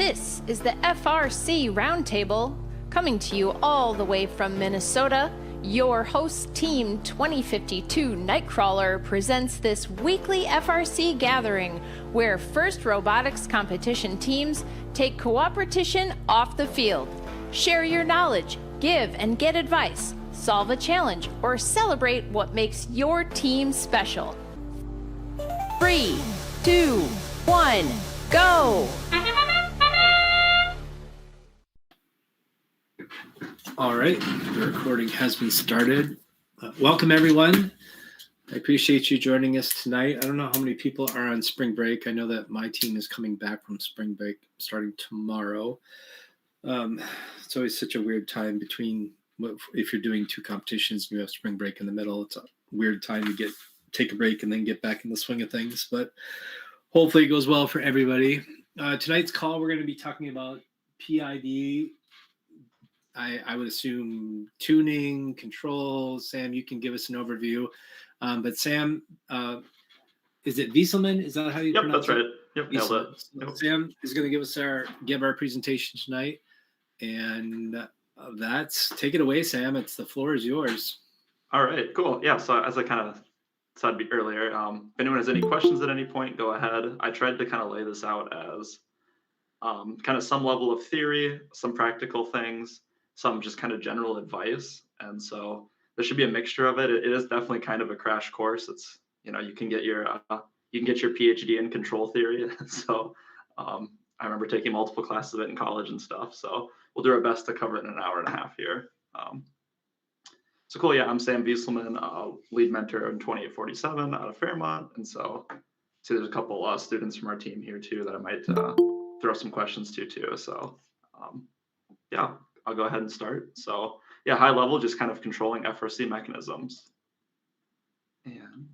This is the FRC Roundtable, coming to you all the way from Minnesota. Your host team 2052 Nightcrawler presents this weekly FRC gathering where FIRST Robotics competition teams take cooperation off the field. Share your knowledge, give and get advice, solve a challenge, or celebrate what makes your team special. 3, 2, 1, go! All right, the recording has been started. Welcome, everyone. I appreciate you joining us tonight. I don't know how many people are on spring break. I know that my team is coming back from spring break starting tomorrow. It's always such a weird time between if you're doing two competitions and you have spring break in the middle. It's a weird time to take a break and then get back in the swing of things. But hopefully it goes well for everybody. Tonight's call, we're going to be talking about PID. I would assume tuning, controls. Sam, you can give us an overview. But Sam, is it Wieselman? Is that how you pronounce it? Yep, that's right. Yep, nailed it. So Sam is going to give our presentation tonight. And take it away, Sam. The floor is yours. All right, cool. Yeah, so as I kind of said earlier, if anyone has any questions at any point, go ahead. I tried to kind of lay this out as kind of some level of theory, some practical things, some just kind of general advice. And so there should be a mixture of it. It is definitely kind of a crash course. It's, you can get your PhD in control theory. So I remember taking multiple classes of it in college and stuff. So we'll do our best to cover it in an hour and a half here. So cool. Yeah, I'm Sam Wieselman, lead mentor in 2847 out of Fairmont. And so see there's a couple students from our team here too that I might throw some questions to too. So yeah, I'll go ahead and start. So yeah, high level, just kind of controlling FRC mechanisms. And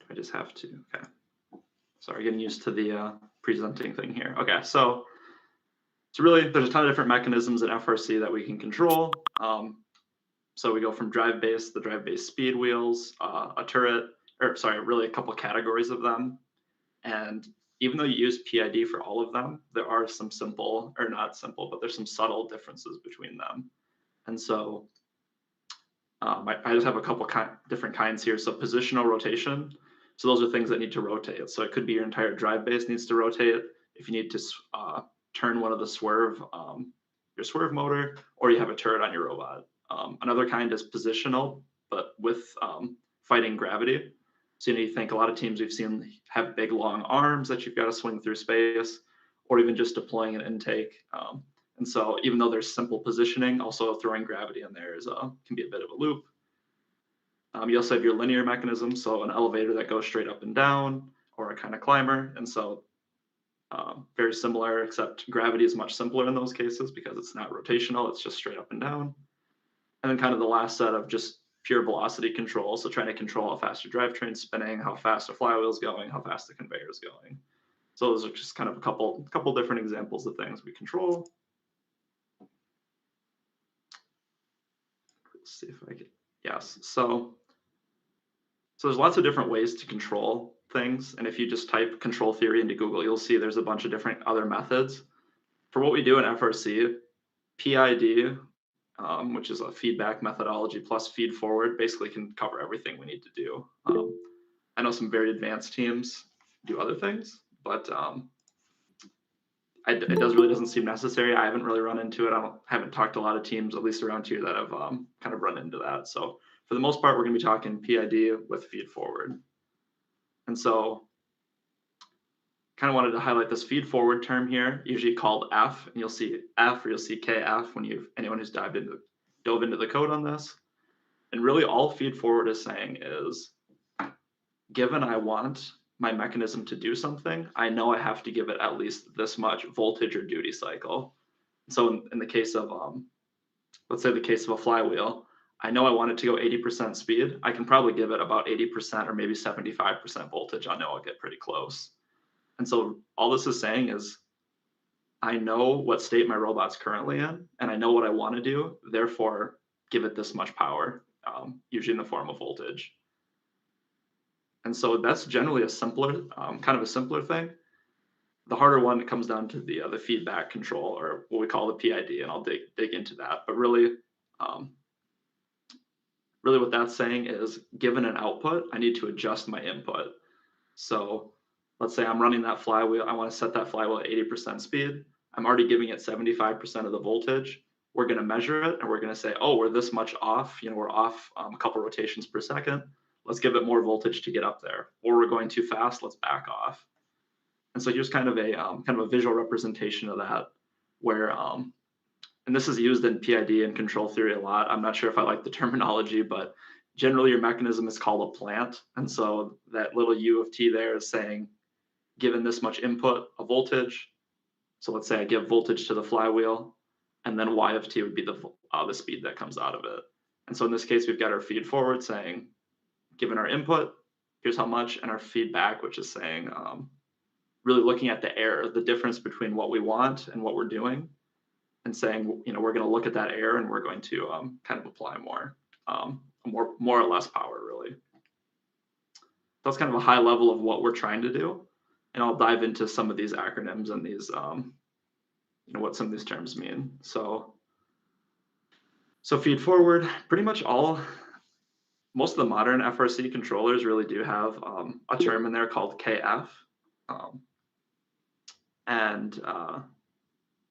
I just have to, okay. Sorry, getting used to the presenting thing here. Okay, so really there's a ton of different mechanisms in FRC that we can control. So we go from the drive-based speed wheels, a turret, really a couple categories of them. And even though you use PID for all of them, there are some there's some subtle differences between them. And so I just have a couple different kinds here. So positional rotation. So those are things that need to rotate. So it could be your entire drive base needs to rotate. If you need to turn one of the your swerve motor, or you have a turret on your robot. Another kind is positional, but with fighting gravity. So you think a lot of teams we've seen have big long arms that you've got to swing through space, or even just deploying an intake. And so even though there's simple positioning, also throwing gravity in there can be a bit of a loop. You also have your linear mechanism, so an elevator that goes straight up and down, or a kind of climber. And so very similar, except gravity is much simpler in those cases because it's not rotational, it's just straight up and down. And then kind of the last set of just pure velocity control, so trying to control how fast your drivetrain's spinning, how fast the flywheel is going, how fast the conveyor is going. So those are just kind of a couple different examples of things we control. Let's see if I can, yes. So there's lots of different ways to control things. And if you just type control theory into Google, you'll see there's a bunch of different other methods. For what we do in FRC, PID, which is a feedback methodology plus feed forward, basically can cover everything we need to do. I know some very advanced teams do other things, but it really doesn't seem necessary. I haven't really run into it. I haven't talked to a lot of teams, at least around here, that have kind of run into that. So for the most part, we're going to be talking PID with feed forward. And so kind of wanted to highlight this feed forward term here, usually called F, and you'll see F or you'll see KF when anyone who's dove into the code on this. And really all feed forward is saying is, given I want my mechanism to do something, I know I have to give it at least this much voltage or duty cycle. So in the case of, let's say the case of a flywheel, I know I want it to go 80% speed. I can probably give it about 80% or maybe 75% voltage. I know I'll get pretty close. And so all this is saying is, I know what state my robot's currently in, and I know what I want to do. Therefore, give it this much power, usually in the form of voltage. And so that's generally a simpler, kind of a simpler thing. The harder one, it comes down to the feedback control, or what we call the PID, and I'll dig into that. But really, really what that's saying is, given an output, I need to adjust my input. So let's say I'm running that flywheel. I want to set that flywheel at 80% speed. I'm already giving it 75% of the voltage. We're going to measure it, and we're going to say, oh, we're this much off. We're off a couple rotations per second. Let's give it more voltage to get up there. Or we're going too fast. Let's back off. And so here's kind of a visual representation of that, where and this is used in PID and control theory a lot. I'm not sure if I like the terminology, but generally your mechanism is called a plant. And so that little U of T there is saying, given this much input, a voltage. So let's say I give voltage to the flywheel, and then Y of T would be the speed that comes out of it. And so in this case, we've got our feed forward saying, given our input, here's how much, and our feedback, which is saying, really looking at the error, the difference between what we want and what we're doing, and saying, we're going to look at that error and we're going to kind of apply more or less power, really. That's kind of a high level of what we're trying to do. And I'll dive into some of these acronyms and these, what some of these terms mean. So feed forward, pretty much most of the modern FRC controllers really do have a term in there called KF.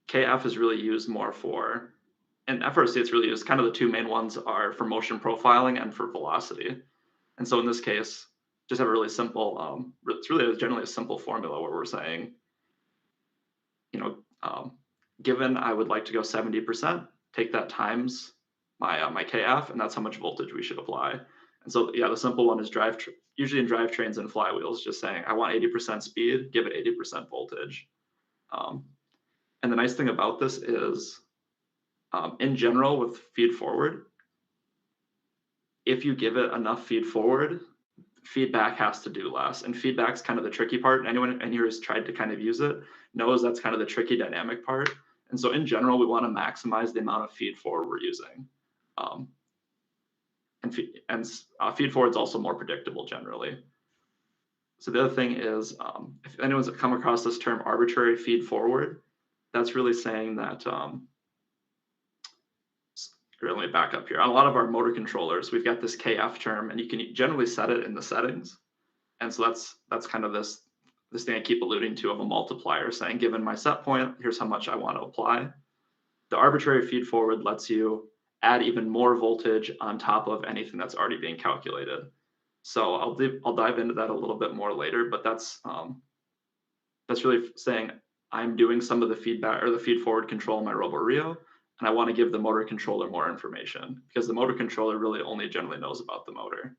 KF is really used more for, in FRC it's really used, kind of the two main ones are for motion profiling and for velocity. And so in this case, just have a really simple, it's really generally a simple formula where we're saying, given I would like to go 70%, take that times my KF, and that's how much voltage we should apply. And so, yeah, the simple one is usually in drivetrains and flywheels, just saying, I want 80% speed, give it 80% voltage. And the nice thing about this is, in general, with feed forward, if you give it enough feed forward, feedback has to do less. And feedback's kind of the tricky part. Anyone in here who's tried to kind of use it knows that's kind of the tricky dynamic part. And so in general, we want to maximize the amount of feed forward we're using. Feed forward is also more predictable generally. So the other thing is, if anyone's come across this term arbitrary feed forward, that's really saying that, let me back up here. On a lot of our motor controllers, we've got this KF term, and you can generally set it in the settings. And so that's kind of this thing I keep alluding to of a multiplier, saying, given my set point, here's how much I want to apply. The arbitrary feed forward lets you add even more voltage on top of anything that's already being calculated. So I'll dive into that a little bit more later, but that's really saying I'm doing some of the feedback or the feed forward control in my RoboRio, and I want to give the motor controller more information because the motor controller really only generally knows about the motor.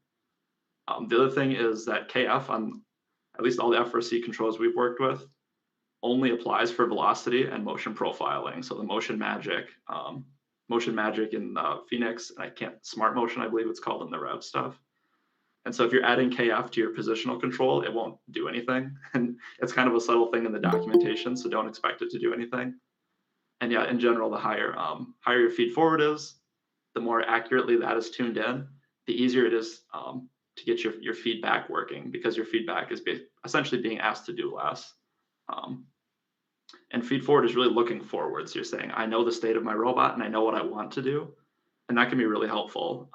The other thing is that KF on at least all the FRC controls we've worked with only applies for velocity and motion profiling. So the motion magic in Phoenix, and Smart Motion, I believe it's called in the Rev stuff. And so if you're adding KF to your positional control, it won't do anything. And it's kind of a subtle thing in the documentation, so don't expect it to do anything. And yeah, in general, the higher your feed forward is, the more accurately that is tuned in, the easier it is to get your feedback working, because your feedback is essentially being asked to do less. And feed forward is really looking forward. So you're saying, I know the state of my robot and I know what I want to do. And that can be really helpful.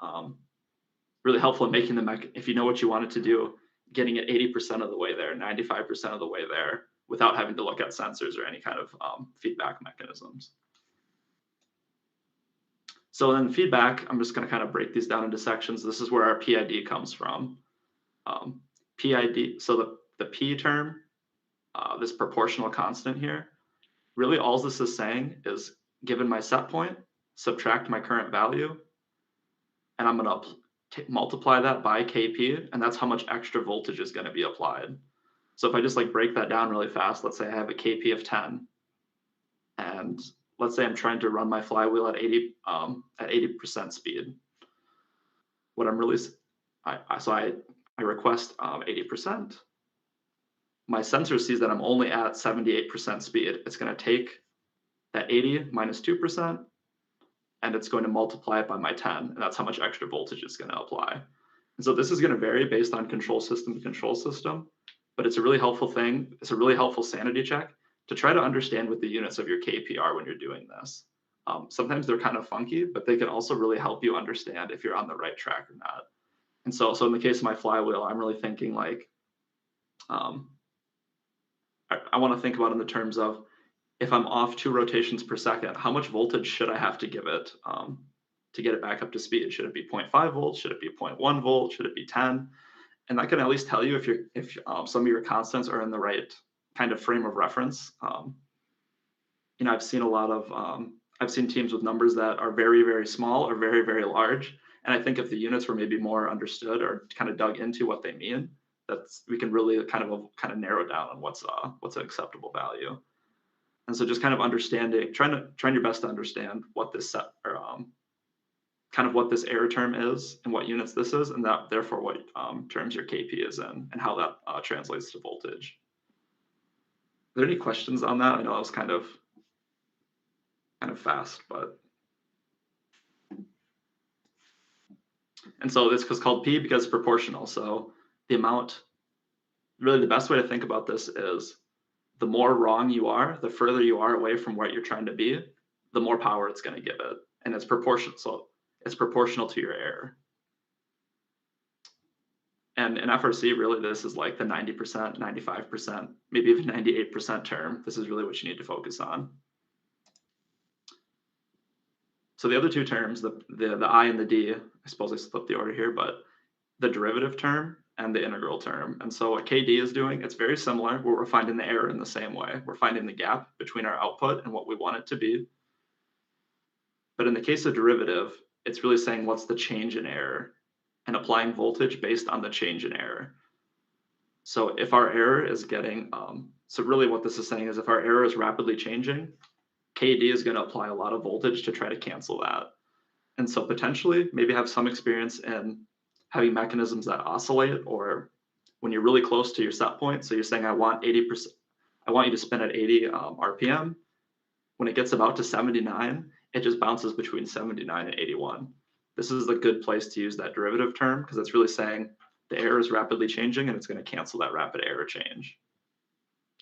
Really helpful in making if you know what you want it to do, getting it 80% of the way there, 95% of the way there, without having to look at sensors or any kind of feedback mechanisms. So then feedback, I'm just going to kind of break these down into sections. This is where our PID comes from. PID, so the P term, this proportional constant here, really all this is saying is, given my set point, subtract my current value, and I'm going to multiply that by Kp, and that's how much extra voltage is going to be applied. So if I just break that down really fast, let's say I have a Kp of 10, and let's say I'm trying to run my flywheel at 80% speed. What I'm really, I request 80%. My sensor sees that I'm only at 78% speed. It's going to take that 80 minus 2%, and it's going to multiply it by my 10, and that's how much extra voltage it's going to apply. And so this is going to vary based on control system to control system, but it's a really helpful thing. It's a really helpful sanity check to try to understand what the units of your KP are when you're doing this. Sometimes they're kind of funky, but they can also really help you understand if you're on the right track or not. And so in the case of my flywheel, I'm really thinking like, I want to think about in the terms of, if I'm off 2 rotations per second, how much voltage should I have to give it to get it back up to speed? Should it be 0.5 volts? Should it be 0.1 volt? Should it be 10? And that can at least tell you if some of your constants are in the right kind of frame of reference. I've seen a lot of I've seen teams with numbers that are very, very small or very, very large. And I think if the units were maybe more understood or kind of dug into what they mean, we can really kind of narrow down on what's an acceptable value. And so just kind of understanding, trying your best to understand what this set or kind of what this error term is and what units this is, and that therefore what terms your KP is in and how that translates to voltage. Are there any questions on that? I know that was kind of fast, but. And so this is called P because it's proportional. So the amount, really the best way to think about this is the more wrong you are, the further you are away from what you're trying to be, the more power it's going to give it. And it's proportional. So it's proportional to your error. And in FRC, really, this is like the 90%, 95%, maybe even 98% term. This is really what you need to focus on. So the other 2 terms, the I and the D, I suppose I slipped the order here, but the derivative term and the integral term. And so what KD is doing, it's very similar, where we're finding the error in the same way. We're finding the gap between our output and what we want it to be. But in the case of derivative, it's really saying what's the change in error and applying voltage based on the change in error. So if our error is getting, so really what this is saying is if our error is rapidly changing, KD is going to apply a lot of voltage to try to cancel that. And so potentially maybe have some experience in having mechanisms that oscillate, or when you're really close to your set point. So you're saying, I want 80%, I want you to spin at 80 RPM. When it gets about to 79, it just bounces between 79 and 81. This is a good place to use that derivative term because it's really saying the error is rapidly changing and it's going to cancel that rapid error change.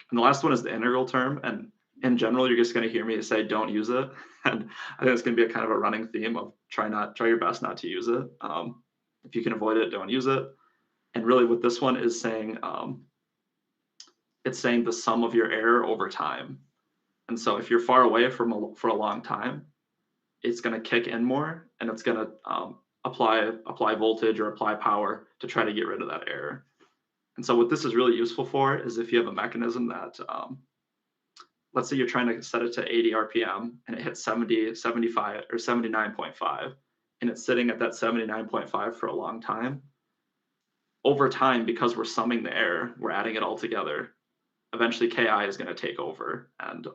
And the last one is the integral term. And in general, you're just going to hear me say, don't use it. And I think it's going to be a kind of a running theme of try your best not to use it. If you can avoid it, don't use it. And really what this one is saying, it's saying the sum of your error over time. And so if you're far away for a long time, it's going to kick in more and it's going to apply voltage or apply power to try to get rid of that error. And so what this is really useful for is if you have a mechanism that, let's say you're trying to set it to 80 RPM and it hits 70, 75 or 79.5, and it's sitting at that 79.5 for a long time. Over time, because we're summing the error, we're adding it all together. Eventually Ki is going to take over and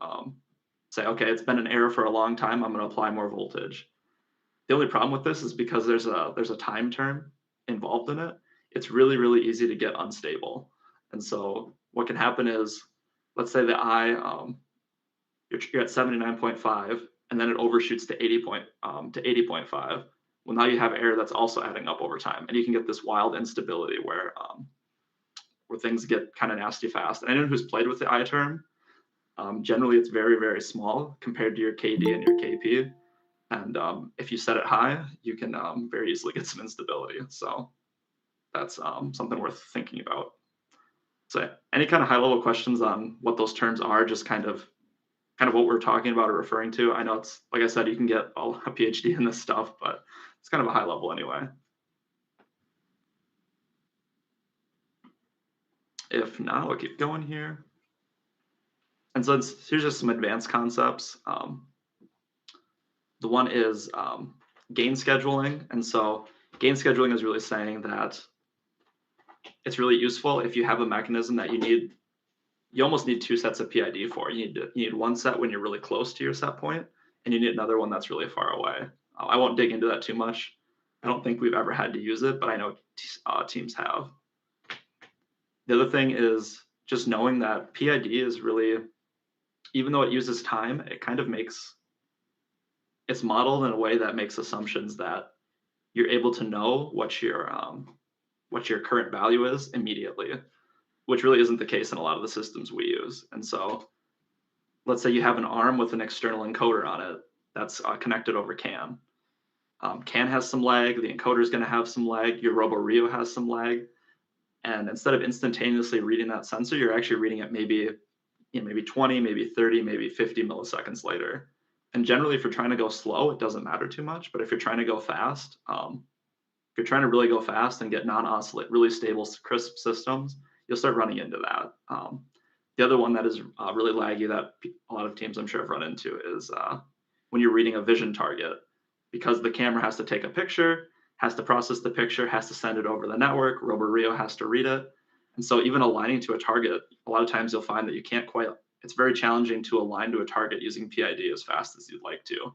say, okay, it's been an error for a long time. I'm going to apply more voltage. The only problem with this is because there's a time term involved in it. It's really, really easy to get unstable. And so what can happen is, let's say the I, you're at 79.5, and then it overshoots to 80.5. Well, now you have error that's also adding up over time, and you can get this wild instability where things get kind of nasty fast. And anyone who's played with the I term, generally it's very, very small compared to your KD and your KP. And if you set it high, you can very easily get some instability. So that's something worth thinking about. So any kind of high level questions on what those terms are, just kind of what we're talking about or referring to? I know it's, like I said, you can get a PhD in this stuff, but it's kind of a high level anyway. If not, we'll keep going here. And so here's just some advanced concepts. The one is gain scheduling. And so gain scheduling is really saying that it's really useful if you have a mechanism that you almost need 2 sets of PID for. You need one set when you're really close to your set point, and you need another one that's really far away. I won't dig into that too much. I don't think we've ever had to use it, but I know teams have. The other thing is just knowing that PID is really, even though it uses time, it kind of it's modeled in a way that makes assumptions that you're able to know what your current value is immediately. which really isn't the case in a lot of the systems we use. And so let's say you have an arm with an external encoder on it that's connected over CAN. CAN has some lag, the encoder is going to have some lag, your RoboRio has some lag. And instead of instantaneously reading that sensor, you're actually reading it maybe 20, maybe 30, maybe 50 milliseconds later. And generally, if you're trying to go slow, it doesn't matter too much. But if you're trying to go fast, if you're trying to really go fast and get non-oscillate, really stable, crisp systems, you'll start running into that. The other one that is really laggy that a lot of teams I'm sure have run into is when you're reading a vision target, because the camera has to take a picture, has to process the picture, has to send it over the network, RoboRio has to read it. And so even aligning to a target, a lot of times you'll find that you can't quite, it's very challenging to align to a target using PID as fast as you'd like to,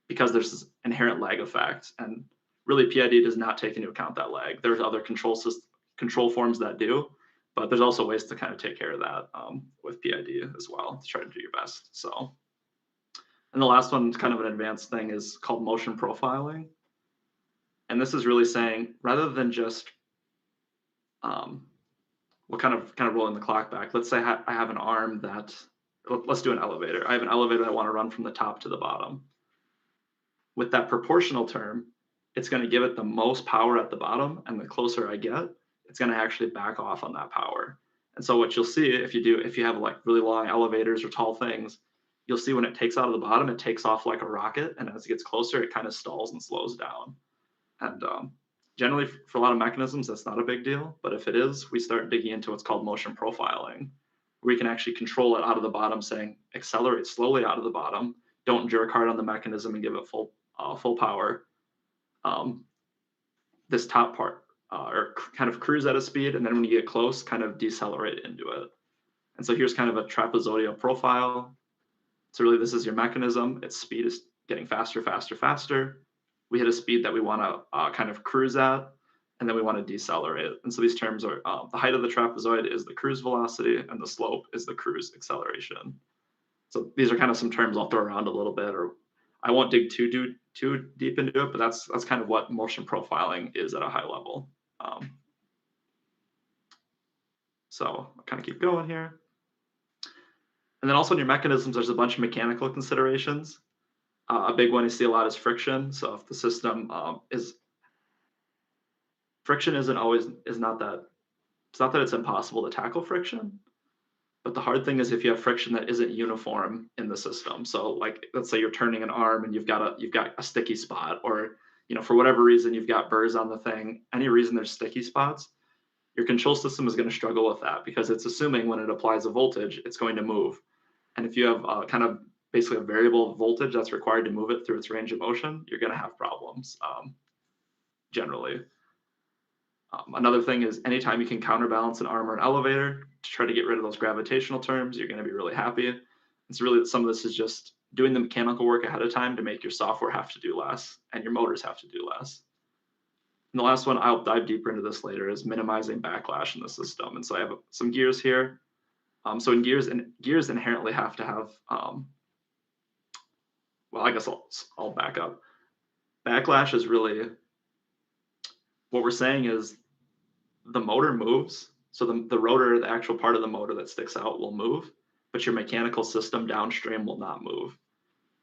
because there's this inherent lag effect. And really PID does not take into account that lag. There's other control forms that do, but there's also ways to kind of take care of that with PID as well to try to do your best. So, and the last one, kind of an advanced thing, is called motion profiling. And this is really saying, rather than just, we'll kind of rolling the clock back. Let's say I have an arm that, let's do an elevator. I have an elevator that I want to run from the top to the bottom. With that proportional term, it's going to give it the most power at the bottom, and the closer I get, it's going to actually back off on that power. And so what you'll see if you have like really long elevators or tall things, you'll see when it takes out of the bottom, it takes off like a rocket, and as it gets closer, it kind of stalls and slows down. And generally, for a lot of mechanisms, that's not a big deal. But if it is, we start digging into what's called motion profiling, where we can actually control it out of the bottom, saying accelerate slowly out of the bottom, don't jerk hard on the mechanism and give it full power. This top part, or kind of cruise at a speed, and then when you get close, kind of decelerate into it. And so here's kind of a trapezoidal profile. So really, this is your mechanism. Its speed is getting faster, faster, faster. We hit a speed that we want to kind of cruise at, and then we want to decelerate. And so these terms are, the height of the trapezoid is the cruise velocity, and the slope is the cruise acceleration. So these are kind of some terms I'll throw around a little bit, or I won't dig too deep into it, but that's kind of what motion profiling is at a high level. So I'll kind of keep going here. And then also in your mechanisms, there's a bunch of mechanical considerations. A big one you see a lot is friction. So if the system friction it's not that it's impossible to tackle friction, but the hard thing is if you have friction that isn't uniform in the system. So like, let's say you're turning an arm and you've got a sticky spot, or for whatever reason you've got burrs on the thing. Any reason there's sticky spots, your control system is going to struggle with that, because it's assuming when it applies a voltage, it's going to move. And if you have kind of basically a variable voltage that's required to move it through its range of motion, you're going to have problems generally. Another thing is anytime you can counterbalance an arm or an elevator to try to get rid of those gravitational terms, you're going to be really happy. It's really, some of this is just doing the mechanical work ahead of time to make your software have to do less and your motors have to do less. And the last one, I'll dive deeper into this later, is minimizing backlash in the system. And so I have some gears here. So in gears inherently have to have, well, I guess I'll back up. Backlash is really, what we're saying is the motor moves. So the rotor, the actual part of the motor that sticks out, will move, but your mechanical system downstream will not move.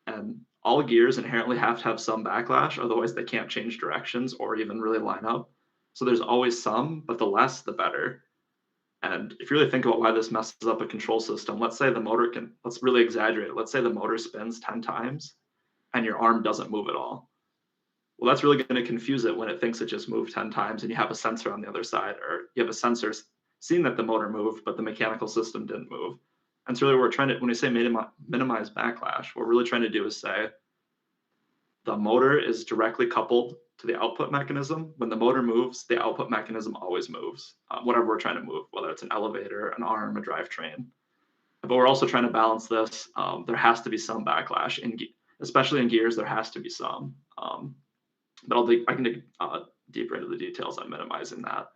And all gears inherently have to have some backlash, otherwise they can't change directions or even really line up. So there's always some, but the less, the better. And if you really think about why this messes up a control system, let's say the motor let's really exaggerate it. Let's say the motor spins 10 times and your arm doesn't move at all. Well, that's really going to confuse it when it thinks it just moved 10 times and you have a sensor on the other side, or you have a sensor seeing that the motor moved, but the mechanical system didn't move. And so really we're trying to, when we say minimize backlash, what we're really trying to do is say the motor is directly coupled to the output mechanism. When the motor moves, the output mechanism always moves, whatever we're trying to move, whether it's an elevator, an arm, a drivetrain. But we're also trying to balance this. There has to be some backlash, especially in gears, there has to be some. But I can dig deeper into the details on minimizing that.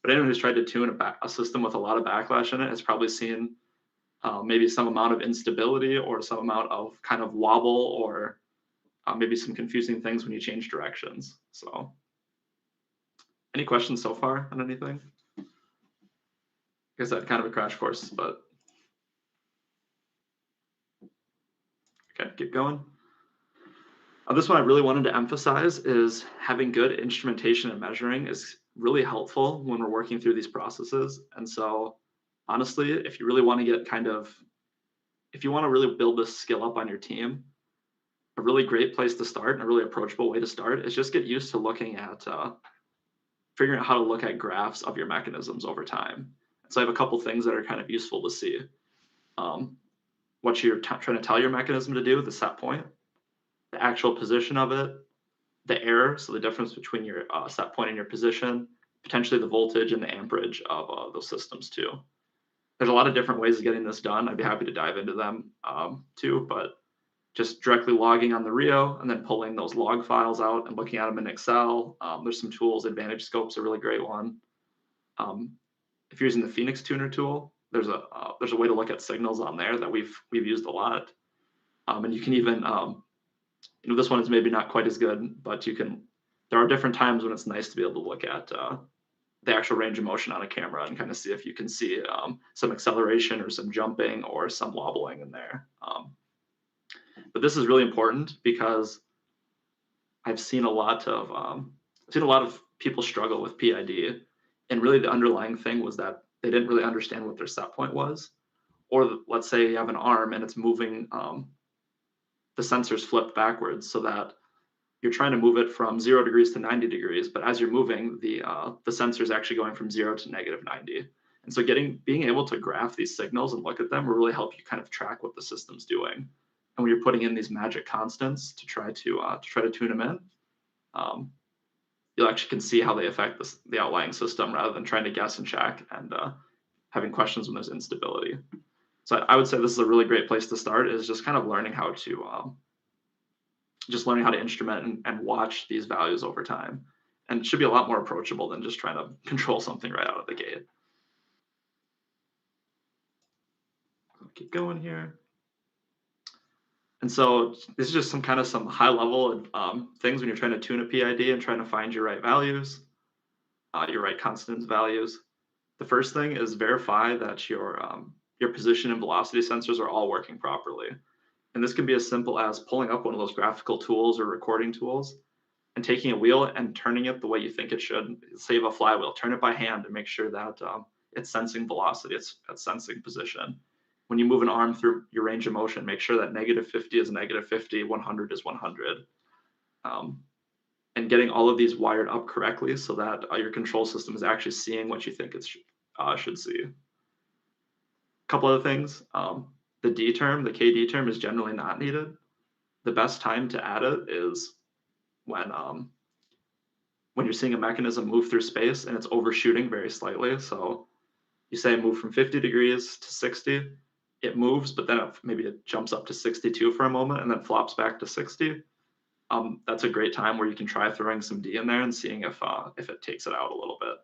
But anyone who's tried to tune a system with a lot of backlash in it has probably seen maybe some amount of instability or some amount of kind of wobble, or maybe some confusing things when you change directions. So any questions so far on anything? I said, kind of a crash course, but okay, keep going. This one I really wanted to emphasize is having good instrumentation and measuring is really helpful when we're working through these processes. And so honestly, if you really want to get if you want to really build this skill up on your team, a really great place to start and a really approachable way to start is just get used to looking at, figuring out how to look at graphs of your mechanisms over time. So I have a couple things that are kind of useful to see. What you're trying to tell your mechanism to do, the set point, the actual position of it, the error, so the difference between your set point and your position, potentially the voltage and the amperage of those systems too. There's a lot of different ways of getting this done. I'd be happy to dive into them too, but just directly logging on the Rio and then pulling those log files out and looking at them in Excel. There's some tools. Advantage Scope's a really great one. If you're using the Phoenix Tuner tool, there's a way to look at signals on there that we've used a lot. And you can even this one is maybe not quite as good, but there are different times when it's nice to be able to look at the actual range of motion on a camera and kind of see if you can see some acceleration or some jumping or some wobbling in there. But this is really important because I've seen a lot of people struggle with PID, and really the underlying thing was that they didn't really understand what their set point was. Or let's say you have an arm and it's moving, the sensor's flipped backwards so that you're trying to move it from 0 degrees to 90 degrees, but as you're moving, the sensor is actually going from 0 to -90. And so being able to graph these signals and look at them will really help you kind of track what the system's doing. And when you're putting in these magic constants to try to tune them in, you actually can see how they affect the outlying system rather than trying to guess and check and having questions when there's instability. So I would say this is a really great place to start, is just kind of learning how to instrument and watch these values over time. And it should be a lot more approachable than just trying to control something right out of the gate. I'll keep going here. And so this is just some high level things when you're trying to tune a PID and trying to find your right values, your right constants values. The first thing is verify that your position and velocity sensors are all working properly. And this can be as simple as pulling up one of those graphical tools or recording tools and taking a wheel and turning it the way you think it should. Say you have a flywheel, turn it by hand and make sure that it's sensing velocity, it's sensing position. When you move an arm through your range of motion, make sure that -50 is -50, 100 is 100. And getting all of these wired up correctly so that your control system is actually seeing what you think it should see. A couple other things. The D term, the KD term, is generally not needed. The best time to add it is when you're seeing a mechanism move through space and it's overshooting very slightly. So you say move from 50 degrees to 60, it moves, but then maybe it jumps up to 62 for a moment and then flops back to 60. That's a great time where you can try throwing some D in there and seeing if it takes it out a little bit.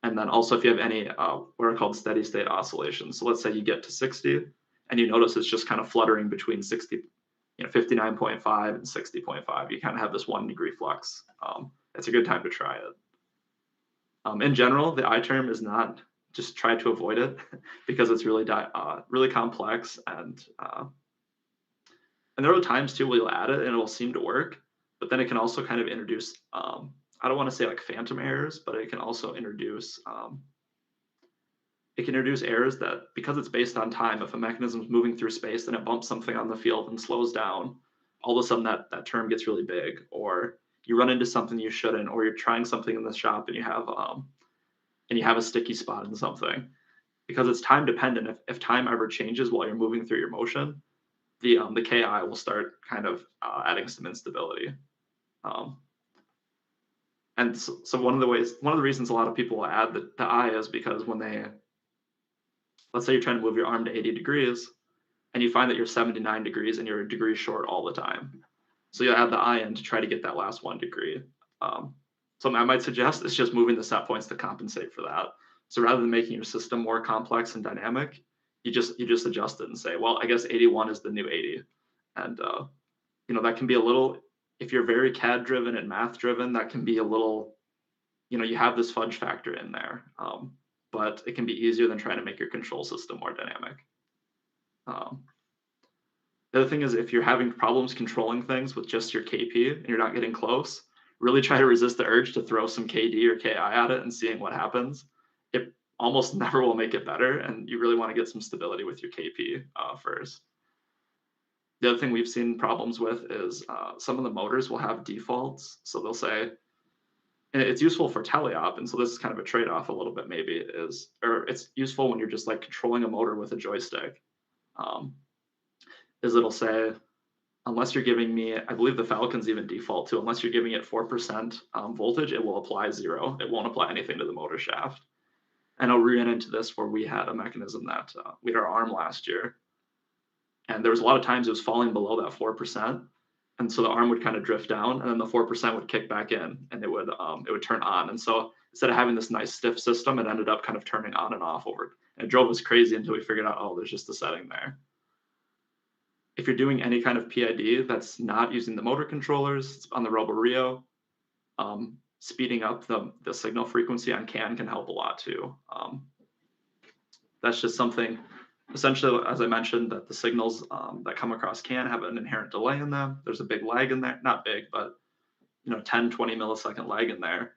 And then also if you have any what are called steady state oscillations. So let's say you get to 60 and you notice it's just kind of fluttering between 59.5 and 60.5. You kind of have this 1 degree flux. It's a good time to try it. In general, the I term is not, just try to avoid it because it's really complex, and there are times too where you'll add it and it will seem to work, but then it can also kind of introduce I don't want to say like phantom errors, but it can also introduce errors that, because it's based on time, if a mechanism is moving through space and it bumps something on the field and slows down, all of a sudden that term gets really big, or you run into something you shouldn't, or you're trying something in the shop and you have a sticky spot in something. Because it's time dependent, if time ever changes while you're moving through your motion, the KI will start kind of adding some instability. And so one of the reasons a lot of people will add the I is because when let's say you're trying to move your arm to 80 degrees and you find that you're 79 degrees and you're a degree short all the time. So you'll add the I in to try to get that last 1 degree. Something I might suggest is just moving the set points to compensate for that. So rather than making your system more complex and dynamic, you just adjust it and say, well, I guess 81 is the new 80. And that can be a little, if you're very CAD driven and math driven, that can be a little, you have this fudge factor in there. but it can be easier than trying to make your control system more dynamic. The other thing is, if you're having problems controlling things with just your KP and you're not getting close, really try to resist the urge to throw some KD or KI at it and seeing what happens. It almost never will make it better, and you really want to get some stability with your KP first. The other thing we've seen problems with is some of the motors will have defaults. So they'll say, and it's useful for teleop, and so this is kind of a trade-off a little bit maybe, or it's useful when you're just like controlling a motor with a joystick, is it'll say, unless you're giving me, I believe the Falcon's even default to, unless you're giving it 4% voltage, it will apply 0. It won't apply anything to the motor shaft. And I'll ran into this where we had a mechanism that we had our arm last year, and there was a lot of times it was falling below that 4%. And so the arm would kind of drift down, and then the 4% would kick back in, and it would turn on. And so instead of having this nice stiff system, it ended up kind of turning on and off over. And it drove us crazy until we figured out, oh, there's just a setting there. If you're doing any kind of PID that's not using the motor controllers on the RoboRio, speeding up the signal frequency on CAN can help a lot too. That's just something, essentially, as I mentioned, that the signals that come across CAN have an inherent delay in them. There's a big lag in there, not big, but 10, 20 millisecond lag in there.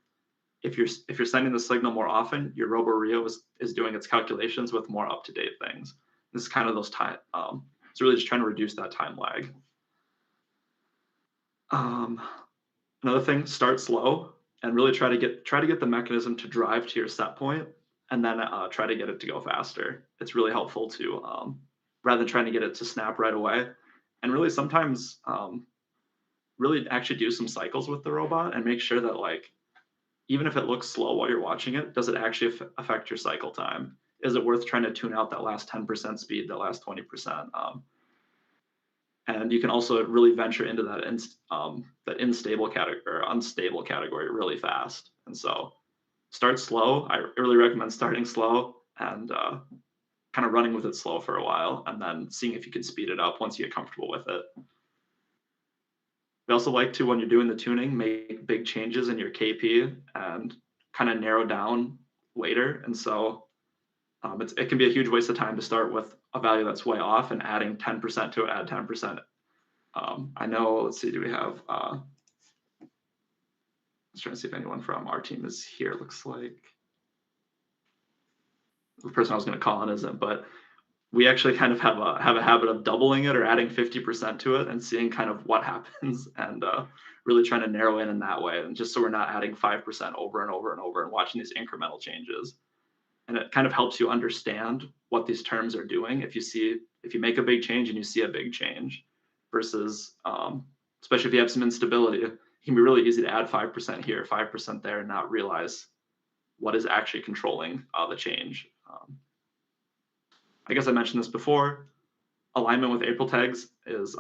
If you're sending the signal more often, your RoboRio is doing its calculations with more up-to-date things. This is kind of those time. It's really just trying to reduce that time lag. Another thing, start slow and really try to get the mechanism to drive to your set point, and then try to get it to go faster. It's really helpful to, rather than trying to get it to snap right away, and really sometimes really actually do some cycles with the robot and make sure that, like, even if it looks slow while you're watching it, does it actually affect your cycle time? Is it worth trying to tune out that last 10% speed, that last 20%? And you can also really venture into that unstable category really fast. And so start slow. I really recommend starting slow and kind of running with it slow for a while, and then seeing if you can speed it up once you get comfortable with it. We also like to, when you're doing the tuning, make big changes in your KP and kind of narrow down later. And so it can be a huge waste of time to start with a value that's way off and adding 10% to it, add 10%. I know, let's see, do we have, I was trying to see if anyone from our team is here. It looks like the person I was going to call on isn't, but we actually kind of have a habit of doubling it or adding 50% to it and seeing kind of what happens, and really trying to narrow in that way. And just so we're not adding 5% over and over and over and watching these incremental changes. And it kind of helps you understand what these terms are doing. If you make a big change and you see a big change, versus, especially if you have some instability, it can be really easy to add 5% here, 5% there, and not realize what is actually controlling the change. I guess I mentioned this before. Alignment with April tags is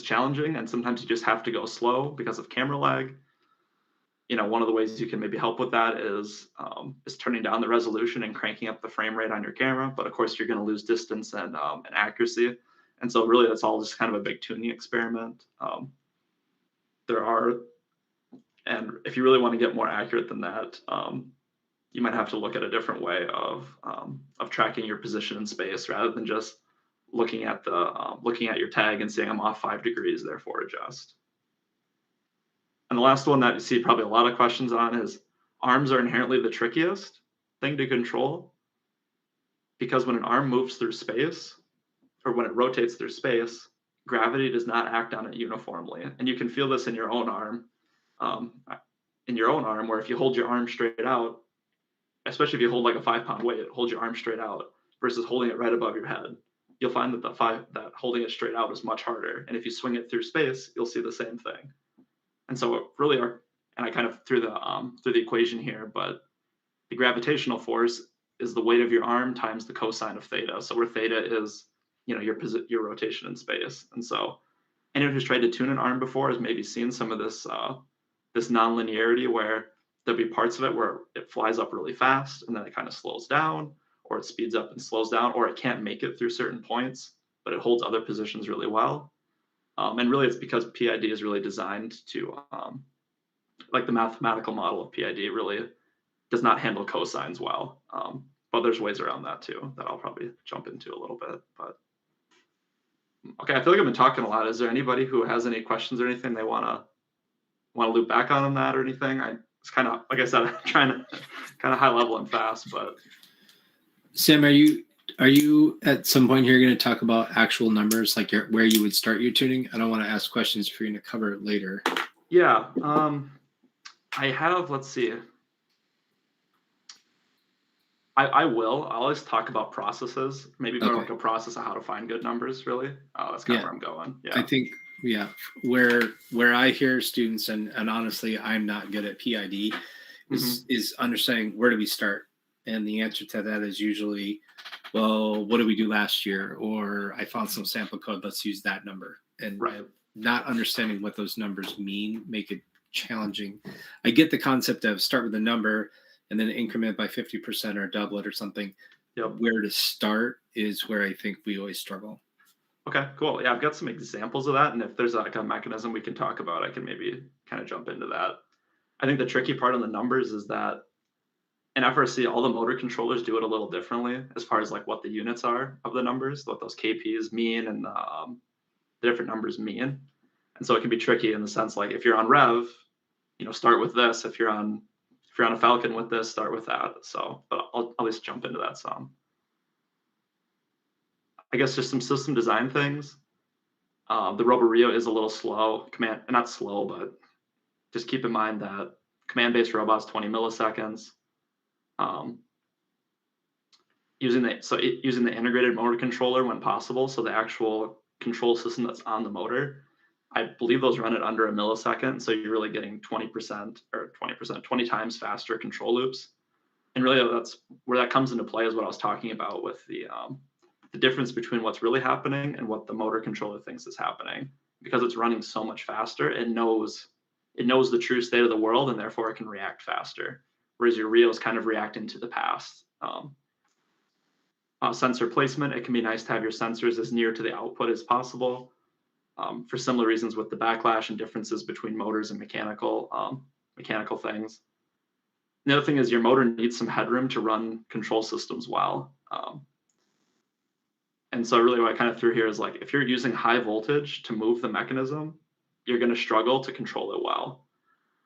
challenging, and sometimes you just have to go slow because of camera lag. One of the ways you can maybe help with that is turning down the resolution and cranking up the frame rate on your camera. But of course, you're going to lose distance and accuracy. And so really, that's all just kind of a big tuning experiment. And if you really want to get more accurate than that, you might have to look at a different way of tracking your position in space, rather than just looking at your tag and saying, I'm off 5 degrees, therefore adjust. And the last one that you see probably a lot of questions on is, arms are inherently the trickiest thing to control, because when an arm moves through space, or when it rotates through space, gravity does not act on it uniformly. And you can feel this in your own arm, where if you hold your arm straight out, especially if you hold like a 5-pound weight, hold your arm straight out versus holding it right above your head, you'll find that that holding it straight out is much harder. And if you swing it through space, you'll see the same thing. And so it really and I kind of threw the equation here, but the gravitational force is the weight of your arm times the cosine of theta. So where theta is, your rotation in space. And so anyone who's tried to tune an arm before has maybe seen some of this nonlinearity, where there'll be parts of it where it flies up really fast and then it kind of slows down, or it speeds up and slows down, or it can't make it through certain points, but it holds other positions really well. And really, it's because PID is really designed to, like the mathematical model of PID really does not handle cosines well. But there's ways around that too that I'll probably jump into a little bit. But okay, I feel like I've been talking a lot. Is there anybody who has any questions or anything they want to loop back on that or anything? It's kind of, like I said, I'm trying to kind of high level and fast. But Sam, are you at some point here going to talk about actual numbers, like where you would start your tuning? I don't want to ask questions if you're going to cover it later. Yeah, I have. Let's see. I'll always talk about processes, maybe more like a process of how to find good numbers, really. That's kind of where I'm going. Yeah. I think, where I hear students, and honestly, I'm not good at PID, is understanding where do we start? And the answer to that is usually, well, what did we do last year? Or I found some sample code, let's use that number. And not understanding what those numbers mean make it challenging. I get the concept of start with a number and then increment by 50% or double it or something. Yep. Where to start is where I think we always struggle. Okay, cool. Yeah, I've got some examples of that. And if there's like a mechanism we can talk about, I can maybe kind of jump into that. I think the tricky part on the numbers is that in FRC, all the motor controllers do it a little differently as far as like what the units are of the numbers, what those KPs mean and the different numbers mean. And so it can be tricky in the sense like if you're on Rev, start with this. If you're on a Falcon with this, start with that. So, but I'll at least jump into that some. I guess just some system design things. The Roborio is a little slow. Not slow, but just keep in mind that command-based robots 20 milliseconds. Using the integrated motor controller when possible, so the actual control system that's on the motor, I believe those run at under a millisecond, so you're really getting 20 times faster control loops. And really that's where that comes into play is what I was talking about with the difference between what's really happening and what the motor controller thinks is happening. Because it's running so much faster, it knows the true state of the world and therefore it can react faster. Whereas your Rio is kind of reacting to the past. Sensor placement, it can be nice to have your sensors as near to the output as possible. For similar reasons with the backlash and differences between motors and mechanical things. The other thing is your motor needs some headroom to run control systems well. And so really what I kind of threw here is like, if you're using high voltage to move the mechanism, you're going to struggle to control it well.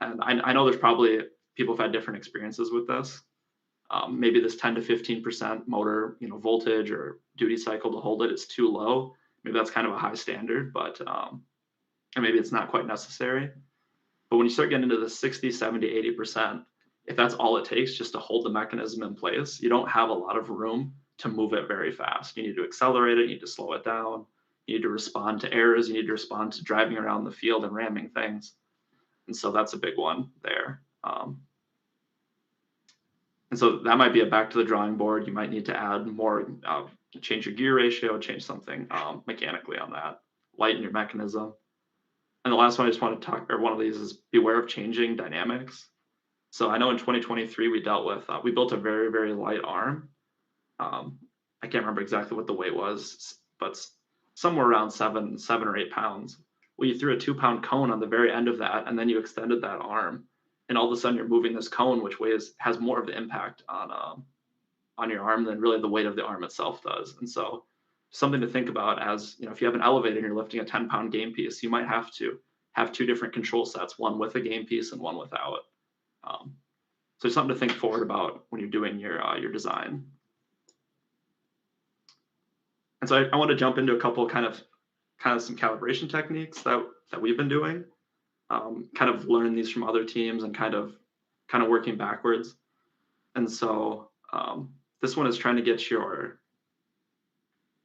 And I know there's probably people who've had different experiences with this. Maybe this 10 to 15% motor, voltage or duty cycle to hold it is too low. Maybe that's kind of a high standard, but and maybe it's not quite necessary. But when you start getting into the 60, 70, 80%, if that's all it takes just to hold the mechanism in place, you don't have a lot of room to move it very fast. You need to accelerate it, you need to slow it down, you need to respond to errors, you need to respond to driving around the field and ramming things. And so that's a big one there. And so that might be a back to the drawing board. You might need to add more, change your gear ratio, change something mechanically on that, lighten your mechanism. And the last one I just want to talk, or one of these is beware of changing dynamics. So I know in 2023 we dealt with, we built a very, very light arm. I can't remember exactly what the weight was, but somewhere around seven or 8 pounds. Well, you threw a 2-pound cone on the very end of that, and then you extended that arm. And all of a sudden you're moving this cone, which has more of the impact on your arm than really the weight of the arm itself does. And so something to think about as, if you have an elevator and you're lifting a 10-pound game piece, you might have to have 2 different control sets, one with a game piece and one without. So it's something to think forward about when you're doing your design. And so I want to jump into a couple kind of some calibration techniques that we've been doing. Kind of learning these from other teams and kind of working backwards. And so this one is trying to get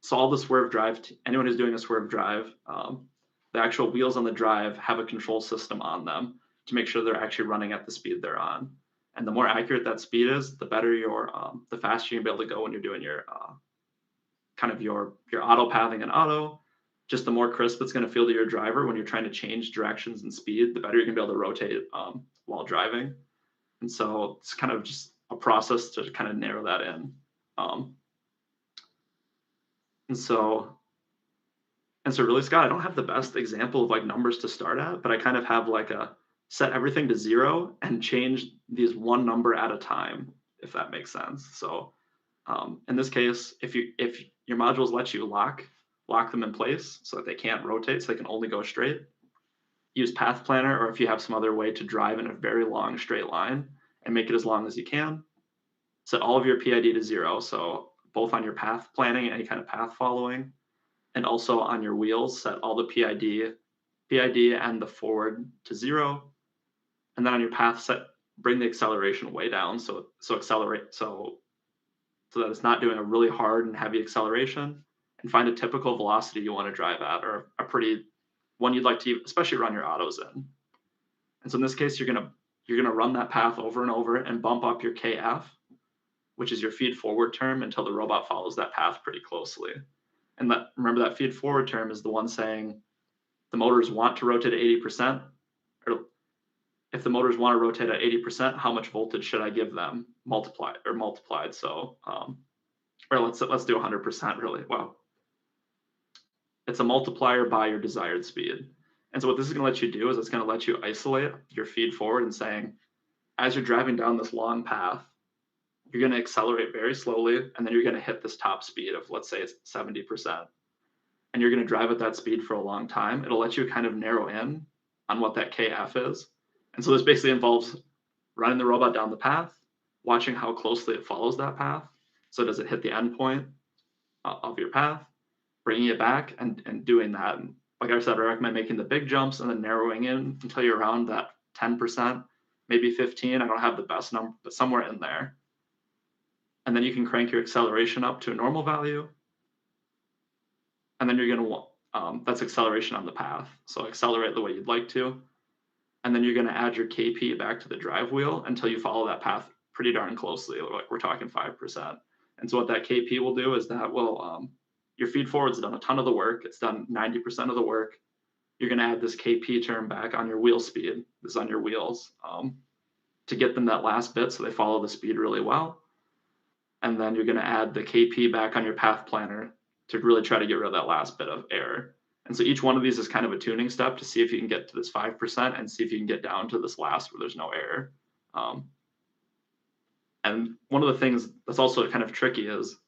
solve the swerve drive. Anyone who's doing a swerve drive, the actual wheels on the drive have a control system on them to make sure they're actually running at the speed they're on. And the more accurate that speed is, the better the faster you're gonna be able to go when you're doing your auto pathing and auto. Just the more crisp it's going to feel to your driver when you're trying to change directions and speed, the better you're going to be able to rotate while driving. And so it's kind of just a process to kind of narrow that in. And so really, Scott, I don't have the best example of like numbers to start at, but I kind of have like a set everything to 0 and change these one number at a time, if that makes sense. So in this case, if your modules let you lock them in place so that they can't rotate, so they can only go straight, use path planner, or if you have some other way to drive in a very long straight line and make it as long as you can, set all of your PID to 0. So both on your path planning, any kind of path following, and also on your wheels, set all the PID and the forward to 0. And then on your path, bring the acceleration way down. So accelerate, so that it's not doing a really hard and heavy acceleration, and find a typical velocity you want to drive at, or a pretty one you'd like to especially run your autos in. And so in this case, you're gonna run that path over and over and bump up your KF, which is your feed forward term, until the robot follows that path pretty closely. And remember that feed forward term is the one saying the motors want to rotate at 80%, or if the motors want to rotate at 80%, how much voltage should I give them multiplied? So, or let's do 100% really. Wow. It's a multiplier by your desired speed. And so what this is going to let you do is it's going to let you isolate your feed forward and saying, as you're driving down this long path, you're going to accelerate very slowly, and then you're going to hit this top speed of, let's say it's 70%. And you're going to drive at that speed for a long time. It'll let you kind of narrow in on what that KF is. And so this basically involves running the robot down the path, watching how closely it follows that path. So does it hit the end point of your path, bringing it back and doing that. And like I said, I recommend making the big jumps and then narrowing in until you're around that 10%, maybe 15. I don't have the best number, but somewhere in there. And then you can crank your acceleration up to a normal value. And then you're going to that's acceleration on the path. So accelerate the way you'd like to. And then you're going to add your KP back to the drive wheel until you follow that path pretty darn closely. Like we're talking 5%. And so what that KP will do is that will, your feed forward's done a ton of the work. It's done 90% of the work. You're going to add this KP term back on your wheel speed. This is on your wheels to get them that last bit so they follow the speed really well. And then you're going to add the KP back on your path planner to really try to get rid of that last bit of error. And so each one of these is kind of a tuning step to see if you can get to this 5% and see if you can get down to this last where there's no error. And one of the things that's also kind of tricky is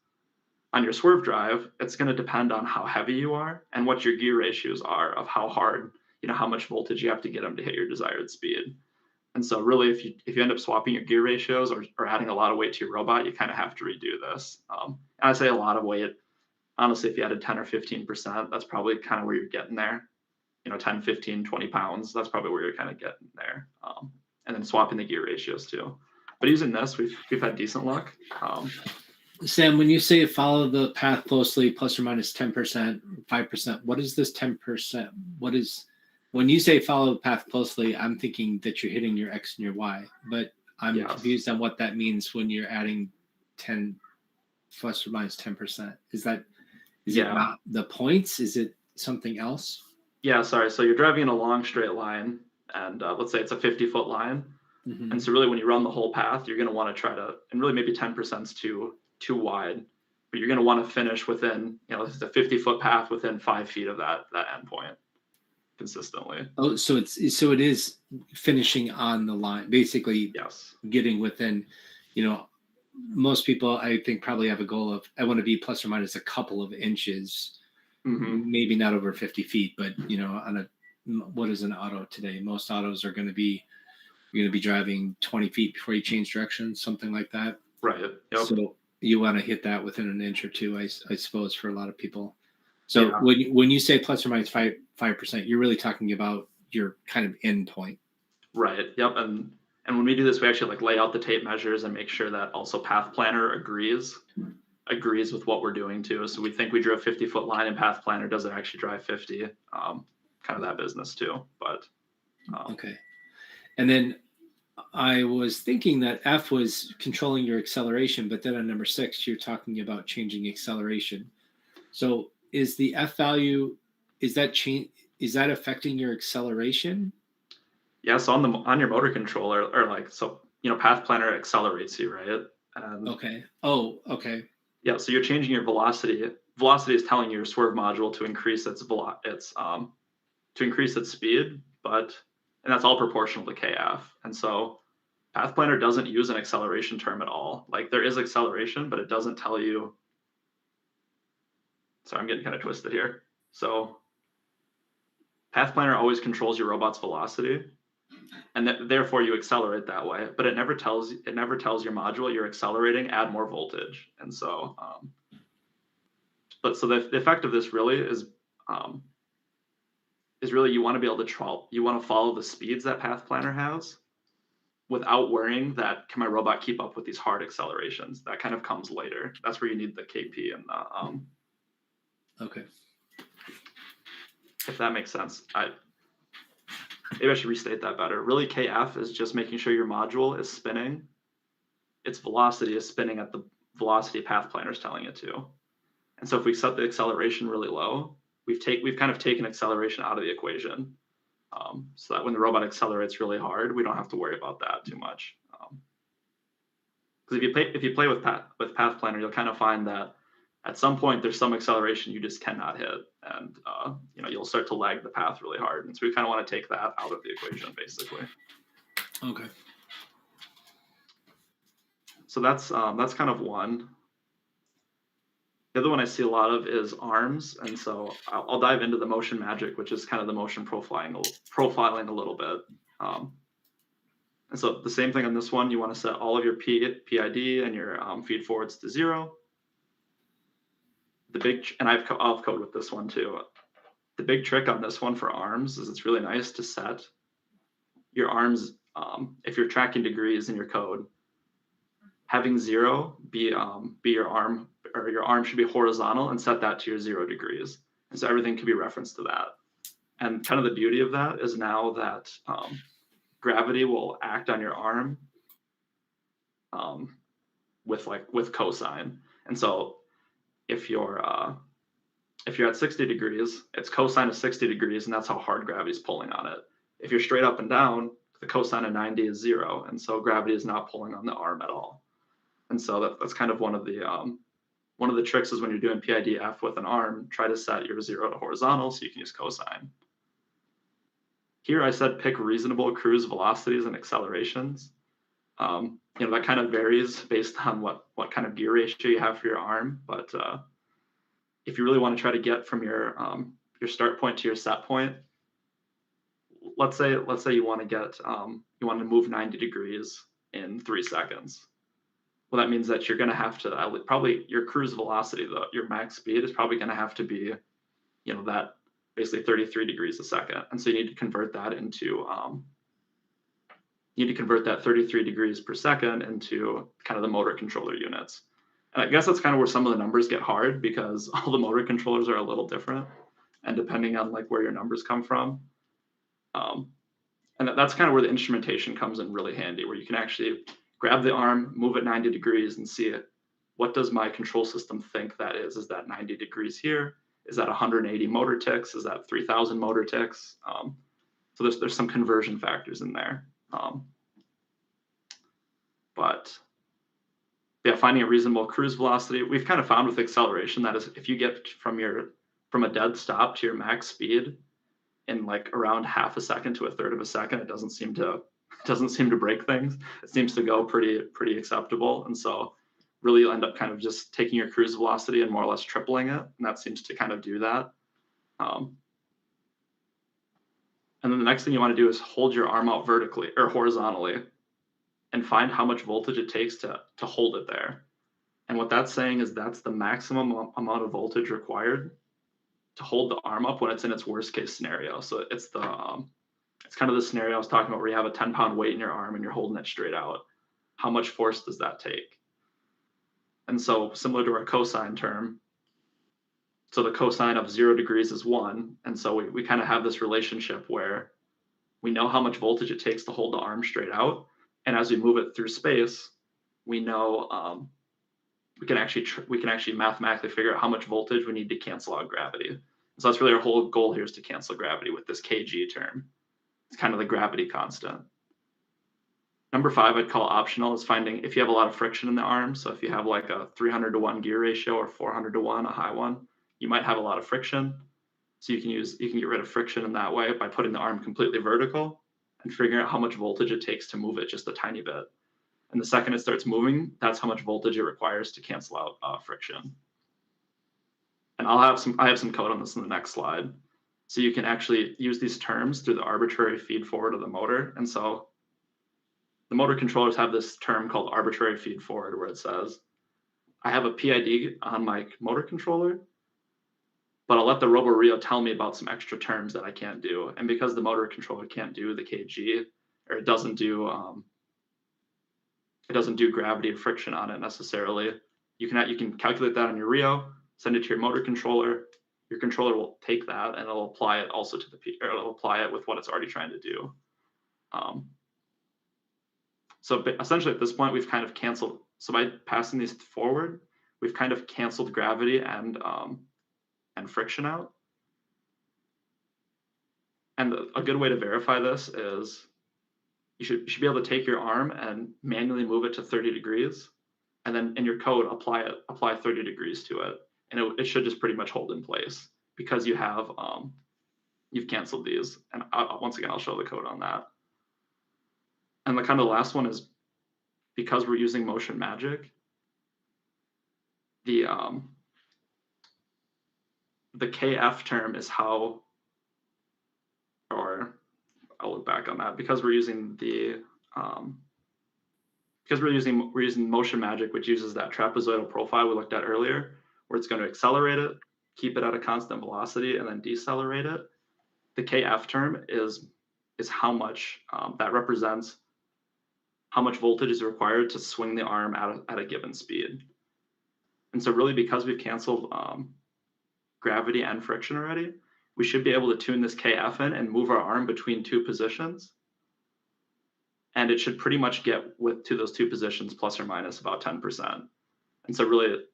on your swerve drive, it's going to depend on how heavy you are and what your gear ratios are of how hard, how much voltage you have to get them to hit your desired speed. And so really, if you end up swapping your gear ratios or adding a lot of weight to your robot, you kind of have to redo this. And I say a lot of weight. Honestly, if you added 10 or 15%, that's probably kind of where you're getting there. 10, 15, 20 pounds, that's probably where you're kind of getting there. And then swapping the gear ratios too. But using this, we've had decent luck. Sam, when you say follow the path closely, plus or minus 10%, 5%, what is this 10%? When you say follow the path closely, I'm thinking that you're hitting your X and your Y, but I'm confused on what that means when you're adding 10 plus or minus 10%. Is it not the points? Is it something else? Yeah, sorry. So you're driving in a long straight line, and let's say it's a 50-foot line. Mm-hmm. And so really when you run the whole path, you're going to want to try to, and really maybe 10% is too wide, but you're going to want to finish within, this is a 50-foot path within 5 feet of that endpoint consistently. Oh, so it is finishing on the line, basically. Yes. Getting within, most people I think probably have a goal of, I want to be plus or minus a couple of inches, maybe not over 50 feet, but what is an auto today? Most autos are going to be, you're going to be driving 20 feet before you change direction, something like that. Right. Yep. So you want to hit that within an inch or two, I suppose, for a lot of people. So when you say plus or minus 5%, you're really talking about your kind of end point. Right. Yep. And when we do this, we actually lay out the tape measures and make sure that also Path Planner agrees with what we're doing too. So we think we drew a 50-foot line in Path Planner. Does it actually drive 50? Kind of that business too. But okay. And then I was thinking that F was controlling your acceleration, but then on number 6, you're talking about changing acceleration. So is the F value, is that affecting your acceleration? Yeah. So on your motor controller, or Path Planner accelerates you, right? Okay. Oh, okay. Yeah. So you're changing your velocity. Velocity is telling your swerve module to increase its speed, but and that's all proportional to kf. And so path planner doesn't use an acceleration term at all. Like there is acceleration, but it doesn't tell you. Sorry, I'm getting kind of twisted here. So path planner always controls your robot's velocity, and therefore you accelerate that way. But it never tells your module you're accelerating, add more voltage. And so, the effect of this really is really you want to be able to you want to follow the speeds that path planner has, without worrying that can my robot keep up with these hard accelerations. That kind of comes later. That's where you need the KP and the Okay. If that makes sense. Maybe I should restate that better. Really, KF is just making sure your module is spinning. Its velocity is spinning at the velocity path planner is telling it to. And so if we set the acceleration really low, we've kind of taken acceleration out of the equation. So that when the robot accelerates really hard, we don't have to worry about that too much. Because if you play with path planner, you'll kind of find that at some point there's some acceleration you just cannot hit, and you'll start to lag the path really hard. And so we kind of want to take that out of the equation, basically. Okay. So that's kind of one. The other one I see a lot of is arms, and so I'll dive into the motion magic, which is kind of the motion profiling a little bit. And so the same thing on this one, you want to set all of your PID and your feed forwards to 0. And I'll have code with this one too. The big trick on this one for arms is it's really nice to set your arms, if you're tracking degrees in your code, having 0 be your arm, or your arm should be horizontal, and set that to your 0 degrees. And so everything can be referenced to that. And kind of the beauty of that is now that gravity will act on your arm with cosine. And so if you're at 60 degrees, it's cosine of 60 degrees, and that's how hard gravity is pulling on it. If you're straight up and down, the cosine of 90 is 0, and so gravity is not pulling on the arm at all. And so that's kind of one of the tricks is when you're doing PIDF with an arm, try to set your 0 to horizontal so you can use cosine. Here I said pick reasonable cruise velocities and accelerations. That kind of varies based on what kind of gear ratio you have for your arm. But if you really want to try to get from your start point to your set point, let's say you want to move 90 degrees in 3 seconds. Well, that means that you're going to have to probably your cruise velocity, your max speed is probably going to have to be, that basically 33 degrees a second. And so you need to convert that into, 33 degrees per second into kind of the motor controller units. And I guess that's kind of where some of the numbers get hard, because all the motor controllers are a little different, and depending on like where your numbers come from. And that's kind of where the instrumentation comes in really handy, where you can actually grab the arm, move it 90 degrees and see it. What does my control system think that is? Is that 90 degrees here? Is that 180 motor ticks? Is that 3,000 motor ticks? So there's some conversion factors in there. But yeah, finding a reasonable cruise velocity, we've kind of found with acceleration that is, if you get from a dead stop to your max speed in like around half a second to a third of a second, it doesn't seem to break things. It seems to go pretty acceptable. And so really you'll end up kind of just taking your cruise velocity and more or less tripling it. And that seems to kind of do that. And then the next thing you want to do is hold your arm out vertically or horizontally and find how much voltage it takes to hold it there. And what that's saying is that's the maximum amount of voltage required to hold the arm up when it's in its worst case scenario. So it's kind of the scenario I was talking about where you have a 10-pound weight in your arm and you're holding it straight out. How much force does that take? And so similar to our cosine term, so the cosine of 0 degrees is 1. And so we kind of have this relationship where we know how much voltage it takes to hold the arm straight out. And as we move it through space, we know we can actually mathematically figure out how much voltage we need to cancel out gravity. So that's really our whole goal here, is to cancel gravity with this kg term. It's kind of the gravity constant. Number 5, I'd call optional, is finding if you have a lot of friction in the arm. So if you have like a 300-to-1 gear ratio or 400-to-1, a high one, you might have a lot of friction. So you can get rid of friction in that way by putting the arm completely vertical and figuring out how much voltage it takes to move it just a tiny bit. And the second it starts moving, that's how much voltage it requires to cancel out friction. And I have some code on this in the next slide. So you can actually use these terms through the arbitrary feed forward of the motor. And so the motor controllers have this term called arbitrary feed forward, where it says, I have a PID on my motor controller, but I'll let the RoboRio tell me about some extra terms that I can't do. And because the motor controller can't do the kg, or it doesn't do gravity or friction on it necessarily, you can calculate that on your Rio, send it to your motor controller. Your controller will take that and it'll apply it also to it'll apply it with what it's already trying to do. So essentially at this point, we've kind of canceled. So by passing these forward, we've kind of canceled gravity and friction out. And a good way to verify this is you should be able to take your arm and manually move it to 30 degrees, and then in your code apply 30 degrees to it, and it should just pretty much hold in place because you have you've canceled these. And once again, I'll show the code on that. And the kind of last one is, because we're using motion magic, the KF term is how, or I'll look back on that, because we're using we're using motion magic, which uses that trapezoidal profile we looked at earlier, where it's going to accelerate it, keep it at a constant velocity, and then decelerate it. The KF term is how much that represents how much voltage is required to swing the arm at a given speed. And so really, because we've canceled gravity and friction already, we should be able to tune this KF in and move our arm between two positions. And it should pretty much get to those two positions plus or minus about 10%. And so really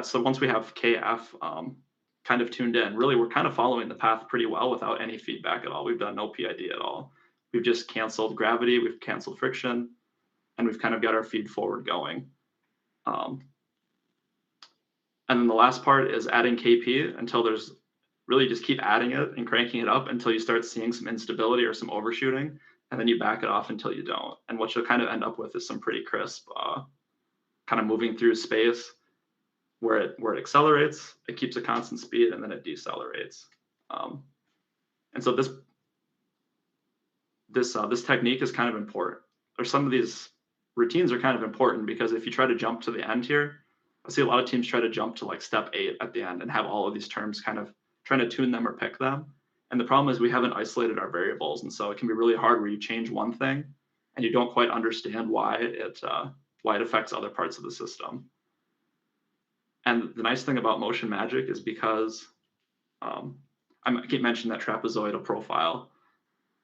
so once we have KF kind of tuned in, really we're kind of following the path pretty well without any feedback at all. We've done no PID at all. We've just canceled gravity, we've canceled friction, and we've kind of got our feed forward going. And then the last part is adding KP until there's really just keep adding it and cranking it up until you start seeing some instability or some overshooting, and then you back it off until you don't. And what you'll kind of end up with is some pretty crisp, kind of moving through space where it accelerates, it keeps a constant speed, and then it decelerates. And so this technique is kind of important, or some of these routines are kind of important, because if you try to jump to the end here, I see a lot of teams try to jump to like step 8 at the end and have all of these terms kind of trying to tune them or pick them. And the problem is we haven't isolated our variables. And so it can be really hard where you change one thing and you don't quite understand why it affects other parts of the system. And the nice thing about motion magic is because I keep mentioning that trapezoidal profile.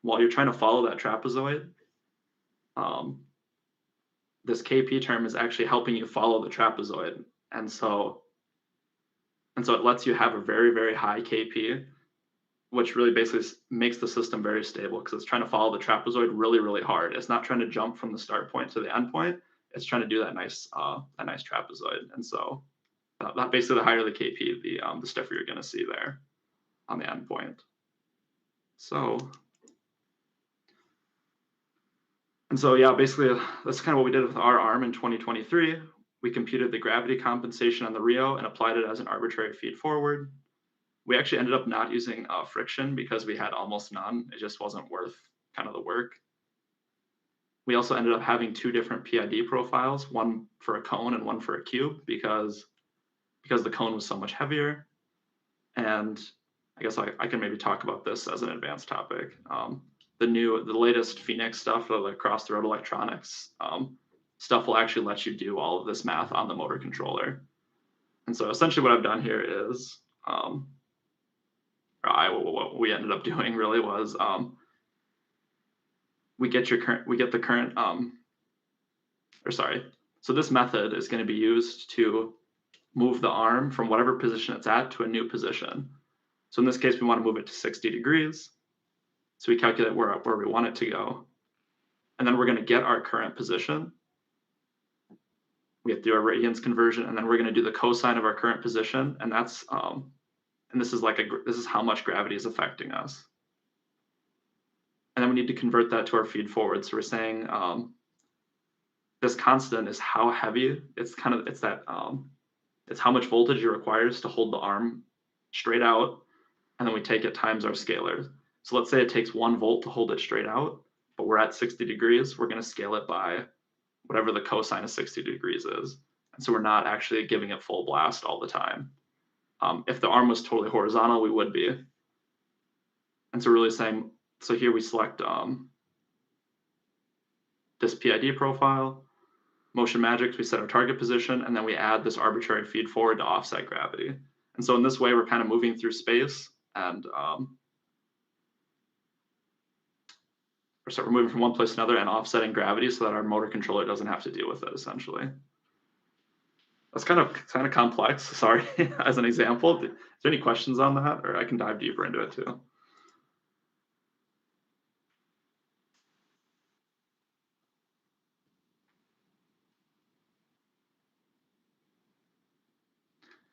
While you're trying to follow that trapezoid, this KP term is actually helping you follow the trapezoid. And so it lets you have a very, very high KP, which really basically makes the system very stable, because it's trying to follow the trapezoid really, really hard. It's not trying to jump from the start point to the end point. It's trying to do that nice trapezoid. And so that basically, the higher the KP, the stiffer you're going to see there on the end point. So yeah, basically that's kind of what we did with our arm in 2023. We computed the gravity compensation on the Rio and applied it as an arbitrary feed forward. We actually ended up not using friction because we had almost none. It just wasn't worth kind of the work. We also ended up having 2 different PID profiles, one for a cone and one for a cube, because the cone was so much heavier. And I guess I can maybe talk about this as an advanced topic. The latest Phoenix stuff, or the cross-the-road electronics stuff, will actually let you do all of this math on the motor controller. And so essentially what I've done here is, what we ended up doing really was, so this method is going to be used to move the arm from whatever position it's at to a new position. So in this case, we want to move it to 60 degrees. So we calculate where we want it to go. And then we're going to get our current position. We have to do our radians conversion, and then we're going to do the cosine of our current position. And that's, and this is how much gravity is affecting us. And then we need to convert that to our feed forward. So we're saying this constant is how heavy. It's how much voltage it requires to hold the arm straight out. And then we take it times our scalar. So let's say it takes 1 volt to hold it straight out, but we're at 60 degrees. We're going to scale it by whatever the cosine of 60 degrees is. And so we're not actually giving it full blast all the time. If the arm was totally horizontal, we would be. And so really saying, so here we select this PID profile, motion magics, we set our target position, and then we add this arbitrary feed forward to offset gravity. And so in this way, we're kind of moving through space, and we're moving from one place to another and offsetting gravity so that our motor controller doesn't have to deal with it, essentially. That's kind of complex, sorry, as an example. Is there any questions on that? Or I can dive deeper into it too.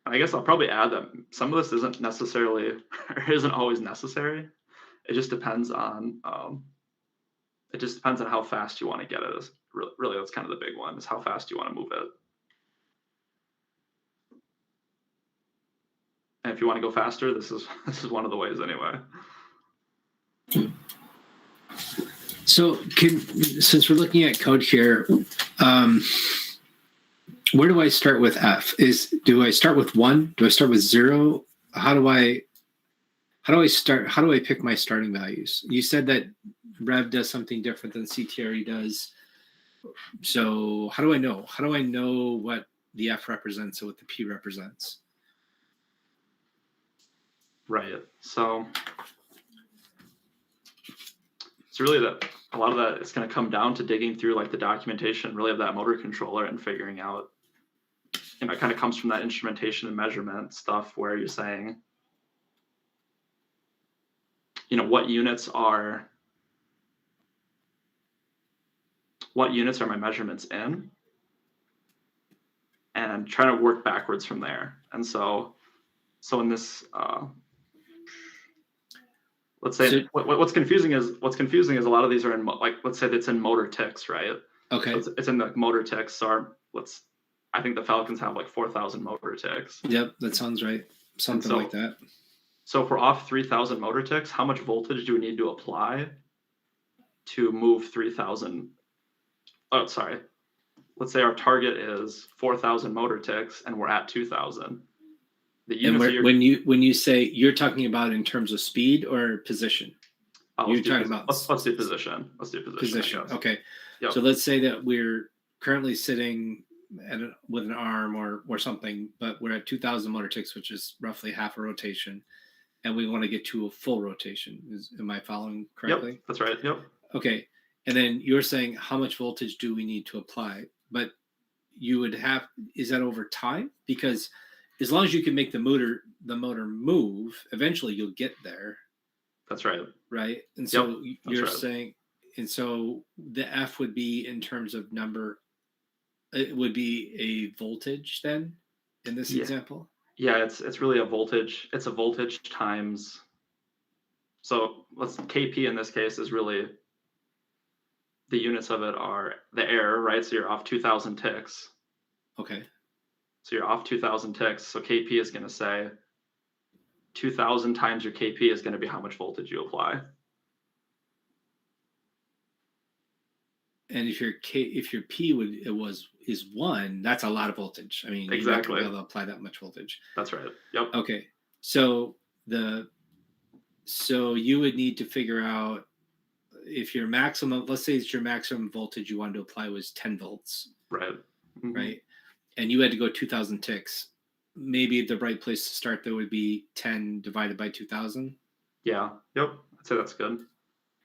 I guess I'll probably add that some of this isn't necessarily, or isn't always necessary. It just depends on how fast you want to get it. Really, that's kind of the big one, is how fast you want to move it. And if you want to go faster, this is one of the ways anyway. So since we're looking at code here, where do I start with F? Do I start with 1? Do I start with 0? How do I pick my starting values? You said that Rev does something different than CTRE does. So how do I know? How do I know what the F represents and what the P represents? Right. So really that a lot of that is going to come down to digging through like the documentation really of that motor controller and figuring out, it kind of comes from that instrumentation and measurement stuff where you're saying, what units are my measurements in, and trying to work backwards from there. And so in this, let's say what's confusing is a lot of these are in, like, let's say that's in motor ticks, right? Okay. So it's in the motor ticks. So I think the Falcons have like 4,000 motor ticks. Yep, that sounds right. Something like that. So if we're off 3,000 motor ticks, how much voltage do we need to apply to move 3,000? Oh, sorry. Let's say our target is 4,000 motor ticks and we're at 2,000. And when you say, you're talking about in terms of speed or position? You're talking about. Let's do position. Position. Okay. Yep. So let's say that we're currently sitting with an arm or something, but we're at 2,000 motor ticks, which is roughly half a rotation, and we want to get to a full rotation. Am I following correctly? Yep, that's right. Yep. Okay. And then you're saying how much voltage do we need to apply? But is that over time? Because as long as you can make the motor move, eventually you'll get there. That's right. Right. And so you're right. saying, and so the F would be in terms of number, it would be a voltage then in this example? Yeah, it's really a voltage. It's a voltage times. So KP in this case is really, the units of it are the error, right? So you're off 2,000 ticks. Okay. So you're off 2,000 ticks. So KP is going to say 2,000 times your KP is going to be how much voltage you apply. And if your P is 1, that's a lot of voltage. I mean, exactly. You're not going to be able to apply that much voltage. That's right. Yep. Okay. So you would need to figure out if your maximum, let's say it's your maximum voltage you wanted to apply was 10 volts. Right. Mm-hmm. Right. And you had to go 2,000 ticks. Maybe the right place to start though would be 10 divided by 2,000. Yeah. Yep. I'd say that's good.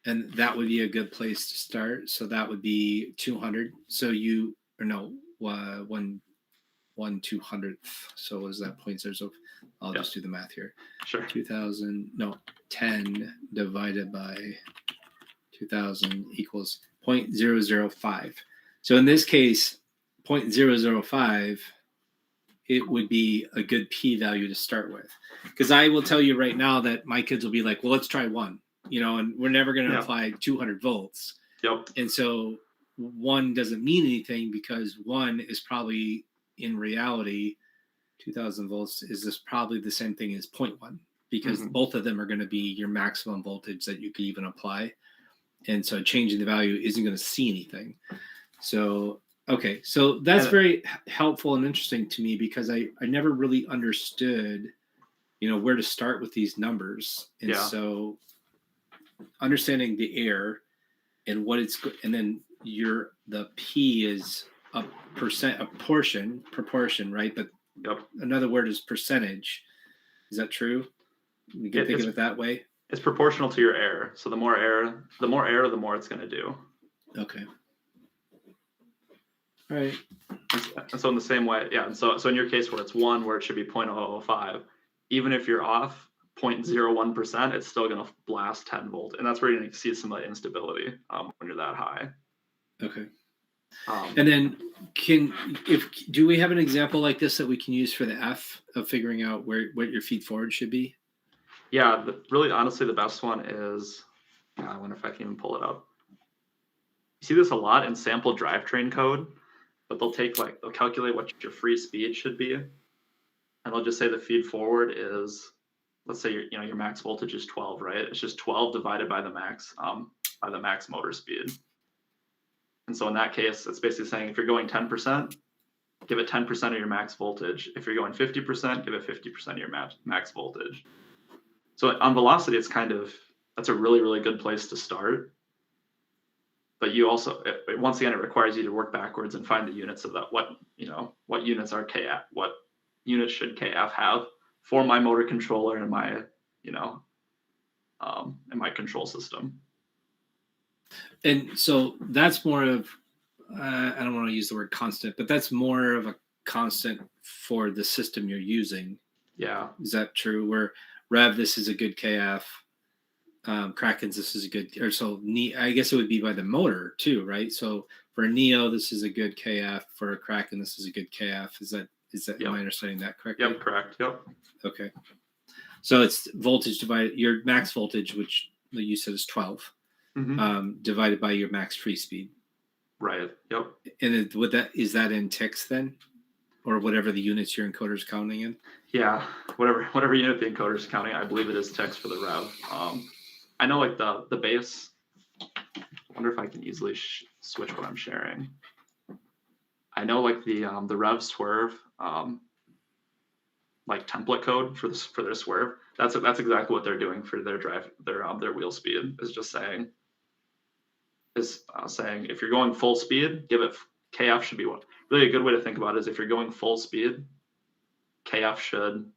And that would be a good place to start. So that would be 200. So 1/200th. So what is that 0.0? So I'll just do the math here. Sure. 10 divided by 2,000 equals 0.005. So in this case, 0.005, it would be a good P value to start with. Because I will tell you right now that my kids will be like, well, let's try 1. and we're never going to Yeah. apply 200 volts. Yep. And so 1 doesn't mean anything because 1 is probably in reality 2000 volts is this probably the same thing as 0.1 because both of them are going to be your maximum voltage that you could even apply. And so changing the value isn't going to see anything. So, okay. So that's very helpful and interesting to me because I never really understood, where to start with these numbers. And so understanding the air and what it's, and then the P is a proportion, right? But another word is percentage. Is that true? You can think of it that way. It's proportional to your air. So the more air, the more it's going to do. Okay. All right. And so in the same way, And so in your case where it's 1, where it should be 0.005, even if you're off 0.01%, it's still going to blast 10 volt. And that's where you're going to see some of the instability when you're that high. Okay. And then do we have an example like this that we can use for the F of figuring out what your feed forward should be? Yeah, really, honestly, the best one is, I wonder if I can even pull it up. You see this a lot in sample drivetrain code, but they'll calculate what your free speed should be. And they'll just say the feed forward is, let's say your max voltage is 12, right? It's just 12 divided by the max motor speed. And so in that case, it's basically saying if you're going 10%, give it 10% of your max voltage. If you're going 50%, give it 50% of your max voltage. So on velocity, it's that's a really, really good place to start. But you also, once again, it requires you to work backwards and find the units of that. What units are KF? What units should KF have for my motor controller and my, and my control system? And so that's more of, I don't want to use the word constant, but that's more of a constant for the system you're using. Yeah. Is that true? Where Rev, this is a good KF. Kraken's, this is a good, I guess it would be by the motor too, right? So for a Neo, this is a good KF. For a Kraken, this is a good KF. Is that am I understanding that correctly? Yep, correct. Yep. Okay. So it's voltage divided, your max voltage, which you said is 12, divided by your max free speed. Right. Yep. And is that in ticks then? Or whatever the units your encoder is counting in? Yeah, whatever unit the encoder is counting, I believe it is ticks for the rev. I know the base. I wonder if I can easily switch what I'm sharing. I know the rev swerve template code for their swerve. That's exactly what they're doing for their their wheel speed. Is saying if you're going full speed, give it KF should be really a good way to think about it is if you're going full speed, KF should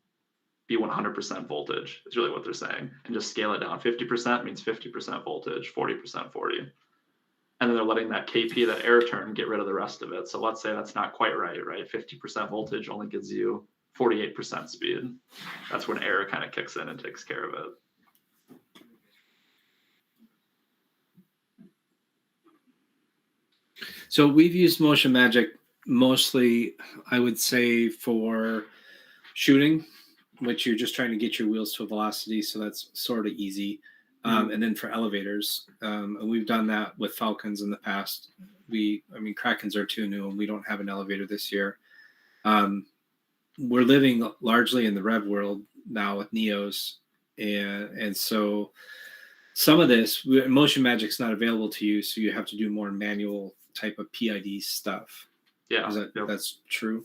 be 100% voltage is really what they're saying, and just scale it down. 50% means 50% voltage, 40%, 40. And then they're letting that KP, that air turn, get rid of the rest of it. So let's say that's not quite right? 50% voltage only gives you 48% speed. That's when air kind of kicks in and takes care of it. So we've used Motion Magic mostly, I would say, for shooting, which you're just trying to get your wheels to a velocity. So that's sort of easy. And then for elevators, and we've done that with Falcons in the past. Krakens are too new and we don't have an elevator this year. We're living largely in the rev world now with Neos. And so some of this, Motion Magic's not available to you. So you have to do more manual type of PID stuff. Yeah. That's true?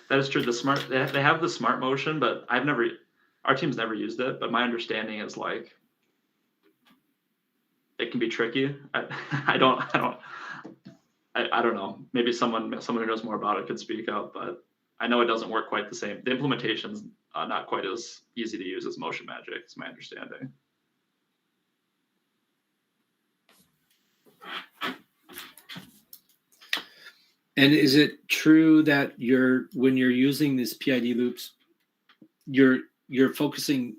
That is true. They have the smart motion, but our team's never used it. But my understanding is it can be tricky. I don't know. Maybe someone who knows more about it could speak up, but I know it doesn't work quite the same. The implementation's not quite as easy to use as Motion Magic. It's my understanding. And is it true that when you're using these PID loops, you're focusing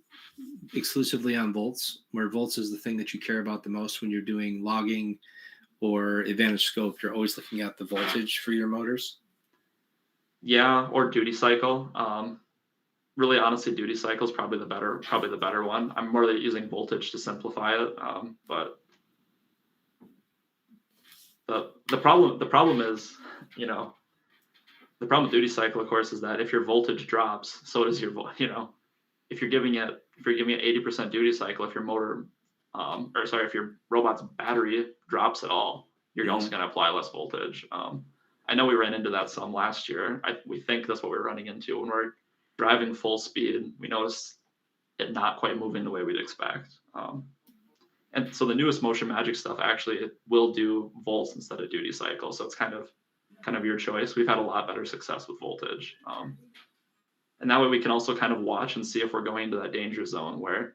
exclusively on volts, where volts is the thing that you care about the most when you're doing logging or advantage scope? You're always looking at the voltage for your motors? Yeah, or duty cycle. really, honestly, duty cycle is probably the better one. I'm more using voltage to simplify it, but the problem is, you know, the problem with duty cycle, of course, is that if your voltage drops, so does your if you're giving it 80% duty cycle, if your motor, if your robot's battery drops at all, you're also going to apply less voltage. I know we ran into that some last year. We think that's what we're running into when we're driving full speed. We notice it not quite moving the way we'd expect. And so the newest Motion Magic stuff actually, it will do volts instead of duty cycle. So it's kind of your choice. We've had a lot better success with voltage. And that way we can also kind of watch and see if we're going into that danger zone where,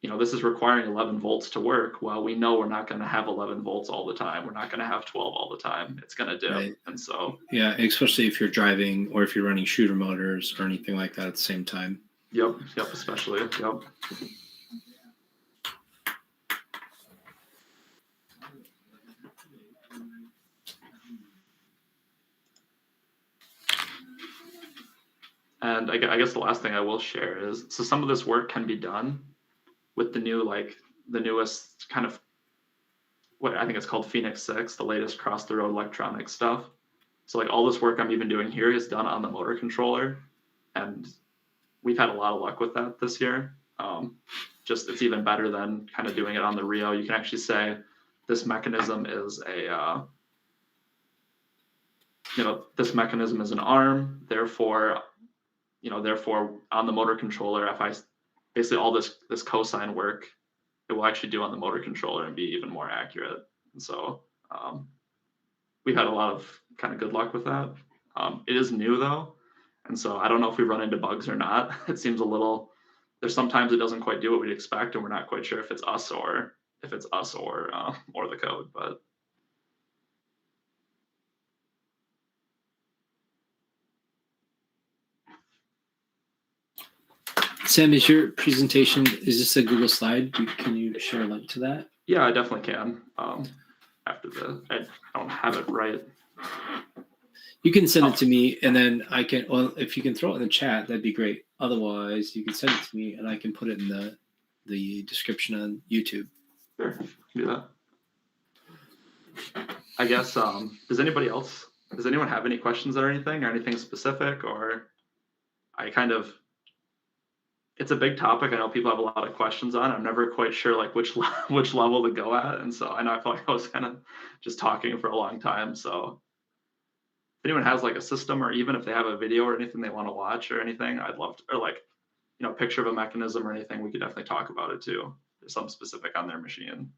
you know, this is requiring 11 volts to work. Well, we know we're not going to have 11 volts all the time. We're not going to have 12 all the time. It's going to dip. Right. And so, yeah, especially if you're driving or if you're running shooter motors or anything like that at the same time. Yep, especially. Yep. And I guess the last thing I will share is, so some of this work can be done with the newest kind of, what I think it's called Phoenix 6, the latest cross-the-road electronic stuff. So like all this work I'm even doing here is done on the motor controller. And we've had a lot of luck with that this year. Just it's even better than kind of doing it on the Rio. You can actually say this mechanism is this mechanism is an arm, therefore on the motor controller, if I basically all this cosine work, it will actually do on the motor controller and be even more accurate. And so we've had a lot of kind of good luck with that. It is new though, and so I don't know if we run into bugs or not. It seems there's sometimes it doesn't quite do what we'd expect, and we're not quite sure if it's us or the code, but. Sam, is your presentation, is this a Google slide? Can you share a link to that? Yeah, I definitely can. I don't have it right. You can send it to me, and then I can, well, if you can throw it in the chat, that'd be great. Otherwise, you can send it to me, and I can put it in the description on YouTube. Sure, do that. I guess, does anyone have any questions or anything specific, or it's a big topic. I know people have a lot of questions on. I'm never quite sure like which level to go at, and so I know I felt like I was kind of just talking for a long time. So if anyone has like a system, or even if they have a video or anything they want to watch or anything, I'd love to, or like, you know, a picture of a mechanism or anything, we could definitely talk about it too. There's something specific on their machine.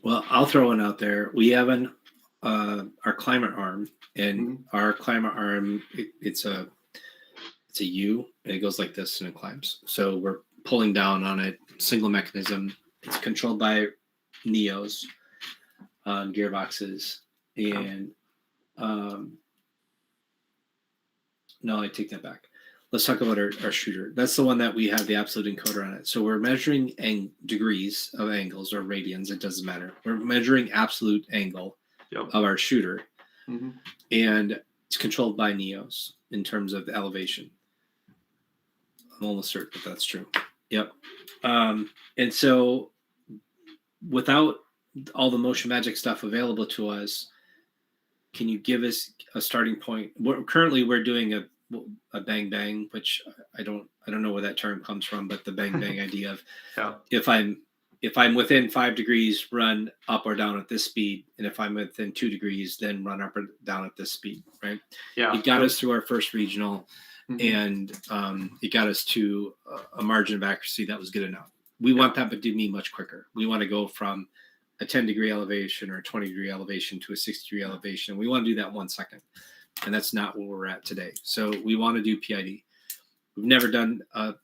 Well, I'll throw one out there. We have our climber arm, and our climber arm, it's a U, and it goes like this and it climbs. So we're pulling down on it, single mechanism. It's controlled by Neos on gearboxes. And no, I take that back. Let's talk about our shooter. That's the one that we have the absolute encoder on it. So we're measuring degrees of angles or radians. It doesn't matter. We're measuring absolute angle of our shooter. And it's controlled by Neos in terms of elevation. I'm almost certain that that's true. Yep. And so without all the Motion Magic stuff available to us, can you give us a starting point? Currently we're doing a bang bang, which I don't know where that term comes from, but the bang bang idea of if I'm within 5 degrees, run up or down at this speed, and if I'm within 2 degrees, then run up or down at this speed, right? Yeah. It got us through our first regional, and it got us to a margin of accuracy that was good enough. We want that, but do me much quicker. We want to go from a 10-degree elevation or a 20-degree elevation to a 60-degree elevation. We want to do that in 1 second, and that's not where we're at today. So we want to do PID. We've never done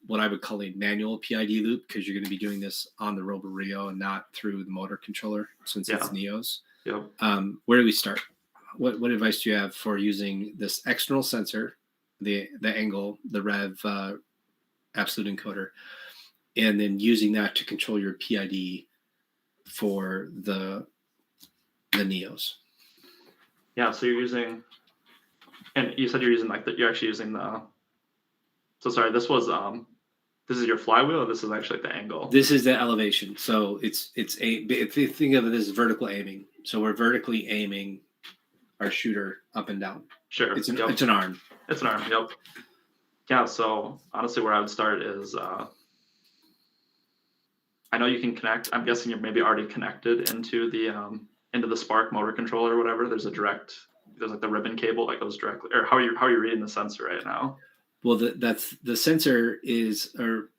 what I would call a manual PID loop, because you're going to be doing this on the Robo Rio and not through the motor controller, since it's Neos. Yep. Where do we start? What advice do you have for using this external sensor, the angle, the rev absolute encoder, and then using that to control your PID for the Neos? Yeah, so you're using And you said you're using you're actually using the. So sorry, this is your flywheel, or this is actually the angle? This is the elevation. So if you think of it as vertical aiming, so we're vertically aiming our shooter up and down. Sure. It's an arm. It's an arm. Yep. Yeah. So honestly, where I would start is I know you can connect. I'm guessing you're maybe already connected into the spark motor controller or whatever. There's like the ribbon cable that goes directly. Or how are you reading the sensor right now? Well, that's the sensor is, or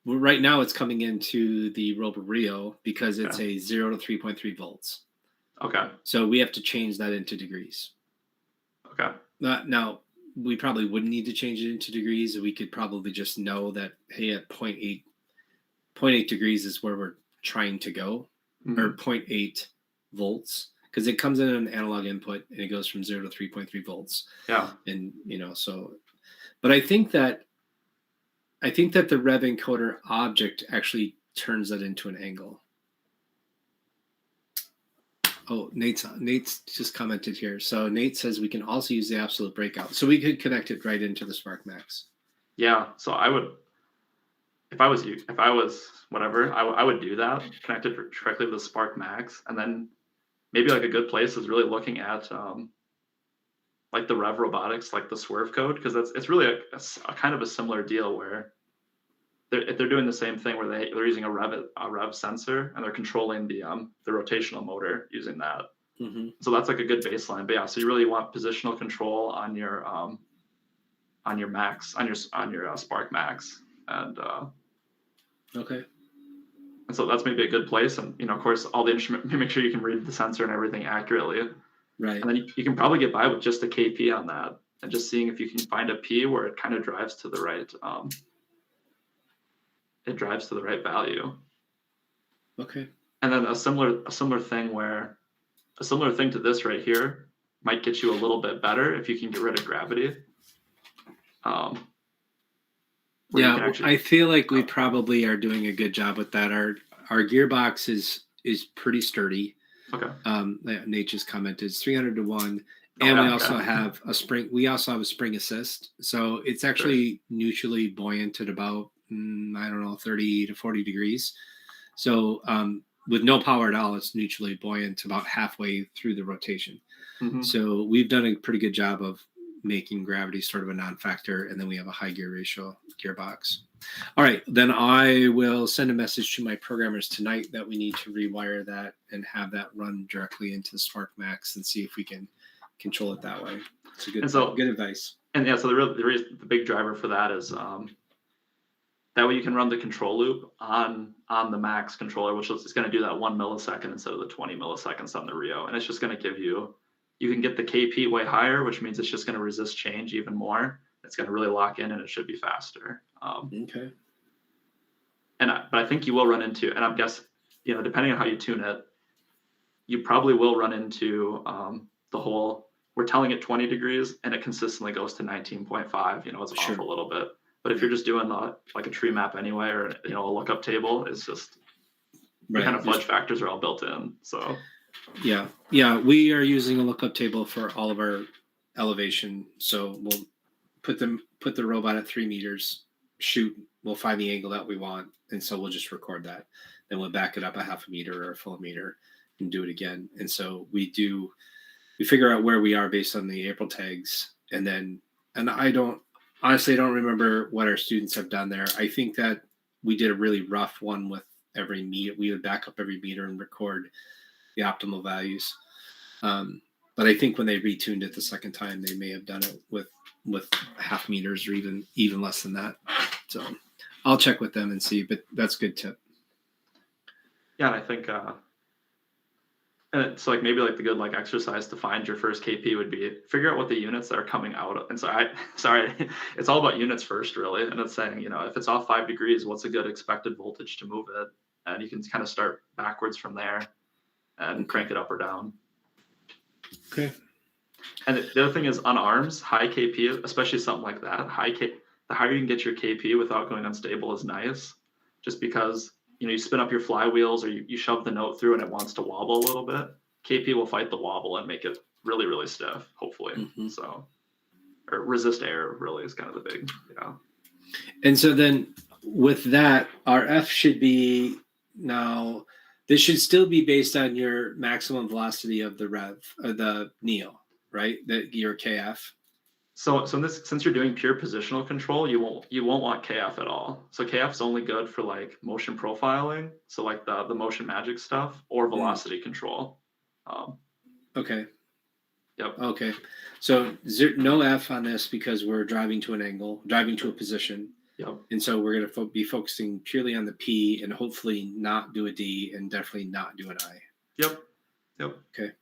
right now it's coming into the Robo Rio because it's a 0 to 3.3 volts. Okay. So we have to change that into degrees. Okay. Now we probably wouldn't need to change it into degrees. We could probably just know that, hey, at 0.8 degrees is where we're trying to go, or 0.8 volts, because it comes in an analog input and it goes from 0 to 3.3 volts. Yeah. And but I think that the rev encoder object actually turns that into an angle. Oh, Nate's just commented here. So Nate says we can also use the absolute breakout. So we could connect it right into the Spark Max. Yeah. So I would, if I was whatever, I would do that, connect it directly to the Spark Max. And then maybe like a good place is really looking at like the Rev Robotics, like the swerve code, because it's really a kind of a similar deal where they're doing the same thing where they're using a rev sensor and they're controlling the rotational motor using that. Mm-hmm. So that's like a good baseline. But yeah, so you really want positional control on your Max, on your Spark Max, and okay. And so that's maybe a good place. And of course, all the instrument, make sure you can read the sensor and everything accurately. Right. And then you can probably get by with just a KP on that, and just seeing if you can find a P where it kind of drives to the right. It drives to the right value. Okay. And then a similar thing to this right here might get you a little bit better if you can get rid of gravity. Yeah, I feel like we probably are doing a good job with that. Our gearbox is pretty sturdy. Okay. Nate just commented it's 300 to 1, and we also have a spring. We also have a spring assist, so it's actually neutrally buoyant at about 30 to 40 degrees. So with no power at all, it's neutrally buoyant about halfway through the rotation. Mm-hmm. So we've done a pretty good job of making gravity sort of a non-factor, and then we have a high gear ratio gearbox. All right, then I will send a message to my programmers tonight that we need to rewire that and have that run directly into the Spark Max and see if we can control it that way. It's a good advice. And yeah, so the big driver for that is that way you can run the control loop on the Max controller, which is going to do that 1 millisecond instead of the 20 milliseconds on the Rio, and it's just going to give you can get the KP way higher, which means it's just going to resist change even more. It's going to really lock in, and it should be faster. Okay. But I think you will run into, and I'm guessing, depending on how you tune it, you probably will run into the whole, we're telling it 20 degrees and it consistently goes to 19.5, it's off a little bit. But if you're just doing like a tree map anyway, or, a lookup table, it's just, the kind of fudge factors are all built in. So. Yeah. We are using a lookup table for all of our elevation. So we'll put the robot at 3 meters, shoot, we'll find the angle that we want. And so we'll just record that. Then we'll back it up a half a meter or a full meter and do it again. And so we figure out where we are based on the April tags. And I don't remember what our students have done there. I think that we did a really rough one with every meter. We would back up every meter and record the optimal values. But I think when they retuned it the second time, they may have done it with half meters or even less than that. So I'll check with them and see, but that's a good tip. Yeah, and I think and it's like maybe like the good exercise to find your first KP would be figure out what the units that are coming out. And so it's all about units first, really. And it's saying, if it's off 5 degrees, what's a good expected voltage to move it? And you can kind of start backwards from there and crank it up or down. Okay. And the other thing is on arms, high KP, especially something like that, the higher you can get your KP without going unstable is nice. Just because, you spin up your flywheels or you shove the note through and it wants to wobble a little bit. KP will fight the wobble and make it really, really stiff, hopefully. Mm-hmm. So. or resist error really is kind of the big, And so then with that, our F should be now, this should still be based on your maximum velocity of the rev, the neo, right? Your KF. So in this, since you're doing pure positional control, you won't want KF at all. So KF is only good for like motion profiling, so like the motion magic stuff, or velocity control. Okay. Yep. Okay. So no F on this because we're driving to an angle, driving to a position. Yep. And so we're going to be focusing purely on the P and hopefully not do a D and definitely not do an I. Yep. Okay.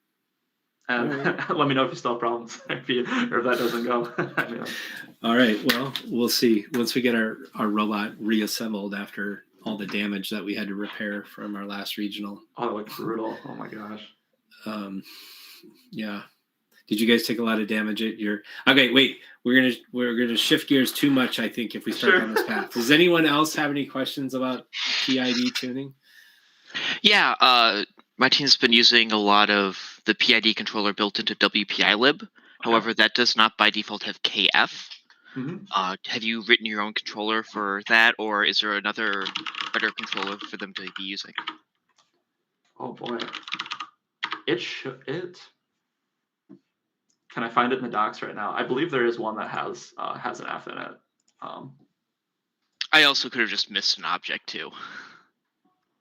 And let me know if you still have problems or if that doesn't go. All right. Well, we'll see once we get our robot reassembled after all the damage that we had to repair from our last regional. Oh, that looked brutal. Oh my gosh. Yeah. Did you guys take a lot of damage at your? Okay, wait. We're gonna shift gears too much, I think, if we start on this path. Does anyone else have any questions about PID tuning? Yeah, my team's been using a lot of the PID controller built into WPIlib. However, that does not by default have KF. Mm-hmm. Have you written your own controller for that, or is there another better controller for them to be using? Oh boy, it. Can I find it in the docs right now? I believe there is one that has an F in it. I also could have just missed an object too.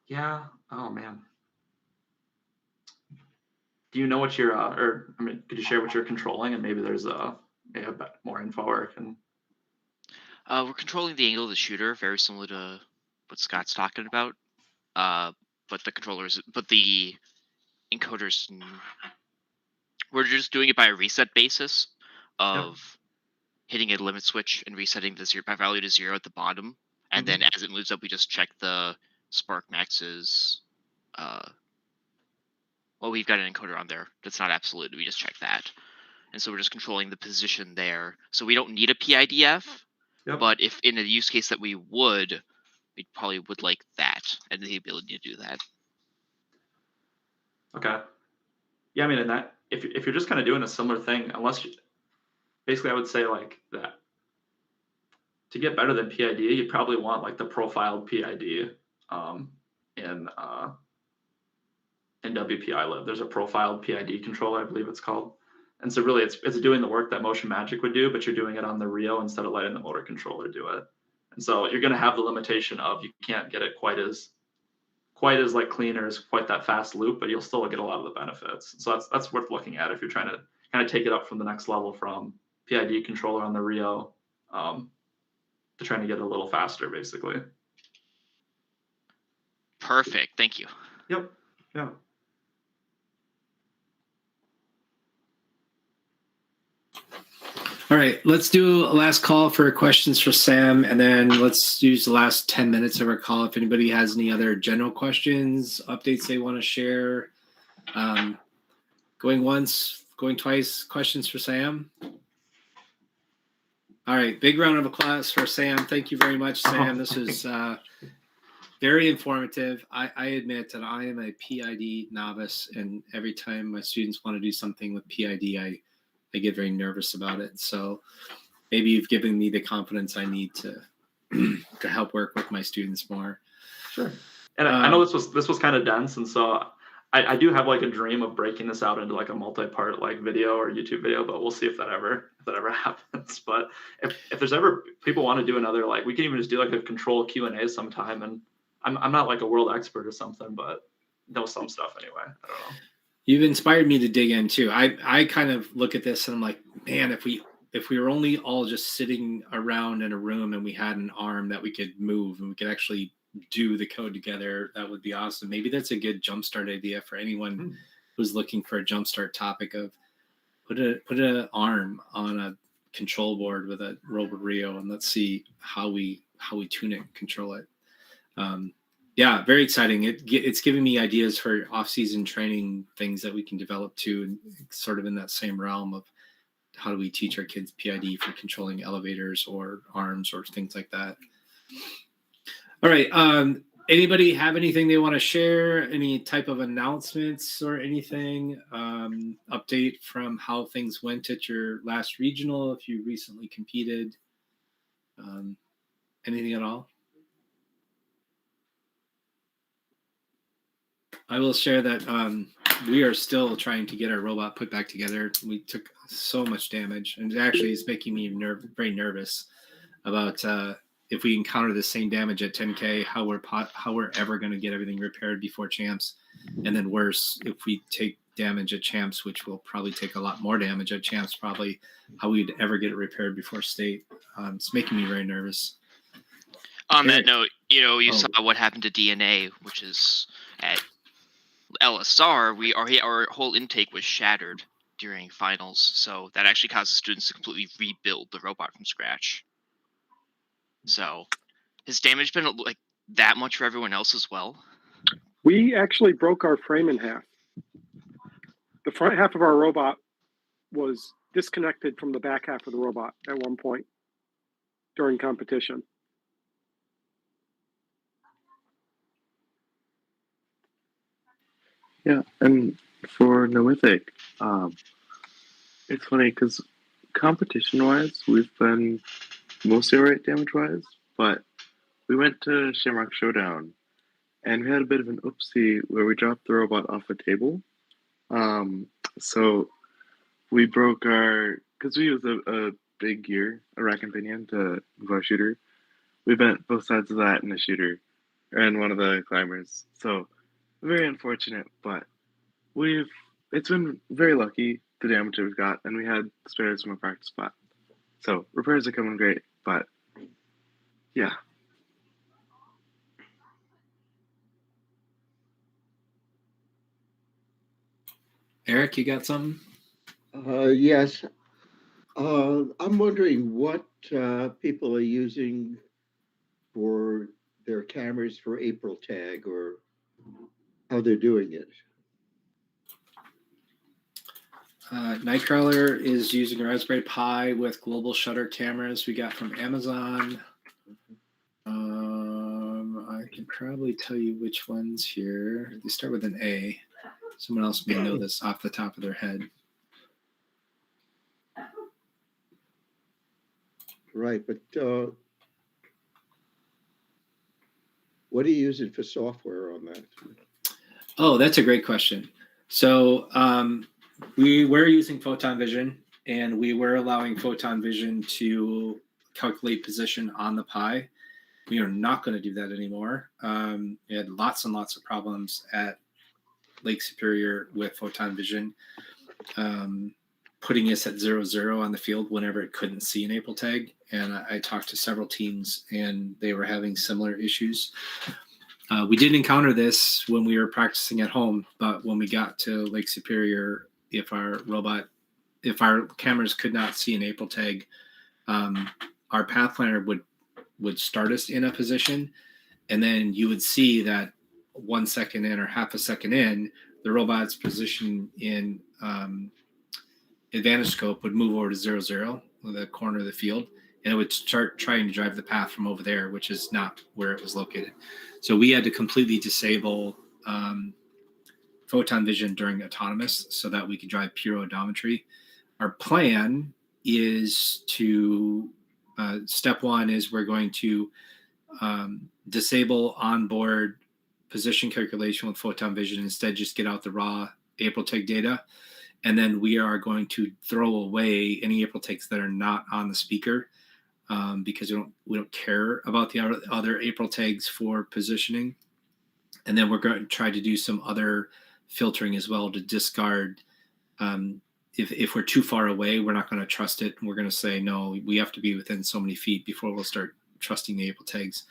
Yeah. Oh man. Do you know what you're could you share what you're controlling, and maybe there's a bit more info or can. We're controlling the angle of the shooter, very similar to what Scott's talking about. But the encoders, we're just doing it by a reset basis of hitting a limit switch and resetting the value to 0 at the bottom, and then as it moves up, we just check the spark maxes. Well, we've got an encoder on there that's not absolute. We just check that, and so we're just controlling the position there. So we don't need a PIDF. But if in a use case that we probably would like that and the ability to do that. Okay. Yeah, I mean, in that, if you're just kind of doing a similar thing, basically I would say like that. To get better than PID, you probably want like the profiled PID in WPIlib. There's a profiled PID controller, I believe it's called. And so really it's doing the work that Motion Magic would do, but you're doing it on the Rio instead of letting the motor controller do it. And so you're going to have the limitation of you can't get it quite as like clean or as quite that fast loop, but you'll still get a lot of the benefits. So that's worth looking at if you're trying to kind of take it up from the next level from PID controller on the Rio to trying to get it a little faster, basically. Perfect. Thank you. Yep. Yeah. All right, let's do a last call for questions for Sam, and then let's use the last 10 minutes of our call if anybody has any other general questions, updates they want to share. Going once, going twice, questions for Sam? All right, big round of applause for Sam. Thank you very much, Sam. This is very informative. I admit that I am a PID novice, and every time my students want to do something with PID, I get very nervous about it. So maybe you've given me the confidence I need to help work with my students more. Sure. And I know this was kind of dense, and so I do have like a dream of breaking this out into like a multi-part like video or YouTube video, but we'll see if that ever happens. But if there's ever people want to do another, like we can even just do like a control Q&A sometime. And I'm not like a world expert or something, but know some stuff anyway. I don't know. You've inspired me to dig in too. I kind of look at this and I'm like, man, if we were only all just sitting around in a room and we had an arm that we could move and we could actually do the code together, that would be awesome. Maybe that's a good jumpstart idea for anyone who's looking for a jumpstart topic of put an arm on a control board with a Robot Rio and let's see how we tune it and control it. Yeah, very exciting. It's giving me ideas for off-season training things that we can develop too, and sort of in that same realm of how do we teach our kids PID for controlling elevators or arms or things like that. All right. Anybody have anything they want to share? Any type of announcements or anything? Update from how things went at your last regional, if you recently competed? Anything at all? I will share that we are still trying to get our robot put back together. We took so much damage, and actually it's making me very nervous about if we encounter the same damage at 10K, how we're ever going to get everything repaired before champs, and then worse, if we take damage at champs, which will probably take a lot more damage at champs, probably how we'd ever get it repaired before state. It's making me very nervous. On that note, you saw what happened to DNA, which is at LSR. Our whole intake was shattered during finals, so that actually causes students to completely rebuild the robot from scratch. So, has damage been like that much for everyone else as well? We actually broke our frame in half. The front half of our robot was disconnected from the back half of the robot at one point during competition. Yeah, and for Noethic, it's funny because competition-wise, we've been mostly alright damage-wise, but we went to Shamrock Showdown, and we had a bit of an oopsie where we dropped the robot off a table. So we broke because we use a big gear, a rack and pinion to move our shooter. We bent both sides of that in the shooter, and one of the climbers. So very unfortunate, but it's been very lucky the damage that we've got, and we had spares from a practice spot. So repairs are coming great, but yeah. Eric, you got something? Yes. I'm wondering what people are using for their cameras for April tag, or how they're doing it. Nightcrawler is using a Raspberry Pi with global shutter cameras we got from Amazon. I can probably tell you which ones here. They start with an A. Someone else may know this off the top of their head. Right, but what are you using for software on that? Oh, that's a great question. So we were using Photon Vision, and we were allowing Photon Vision to calculate position on the Pi. We are not going to do that anymore. We had lots and lots of problems at Lake Superior with Photon Vision, putting us at 0-0 on the field whenever it couldn't see an April tag. And I talked to several teams, and they were having similar issues. We didn't encounter this when we were practicing at home, but when we got to Lake Superior, if our cameras could not see an April tag, our path planner would start us in a position, and then you would see that 1 second in or half a second in, the robot's position in Advantage Scope would move over to 0-0, the corner of the field, and it would start trying to drive the path from over there, which is not where it was located. So we had to completely disable Photon Vision during autonomous so that we could drive pure odometry. Our plan is to, step one is we're going to disable onboard position calculation with Photon Vision, instead just get out the raw April tag data. And then we are going to throw away any April tags that are not on the speaker, because we don't care about the other April tags for positioning. And then we're going to try to do some other filtering as well to discard. If we're too far away, we're not going to trust it. And we're going to say, no, we have to be within so many feet before we'll start trusting the April tags.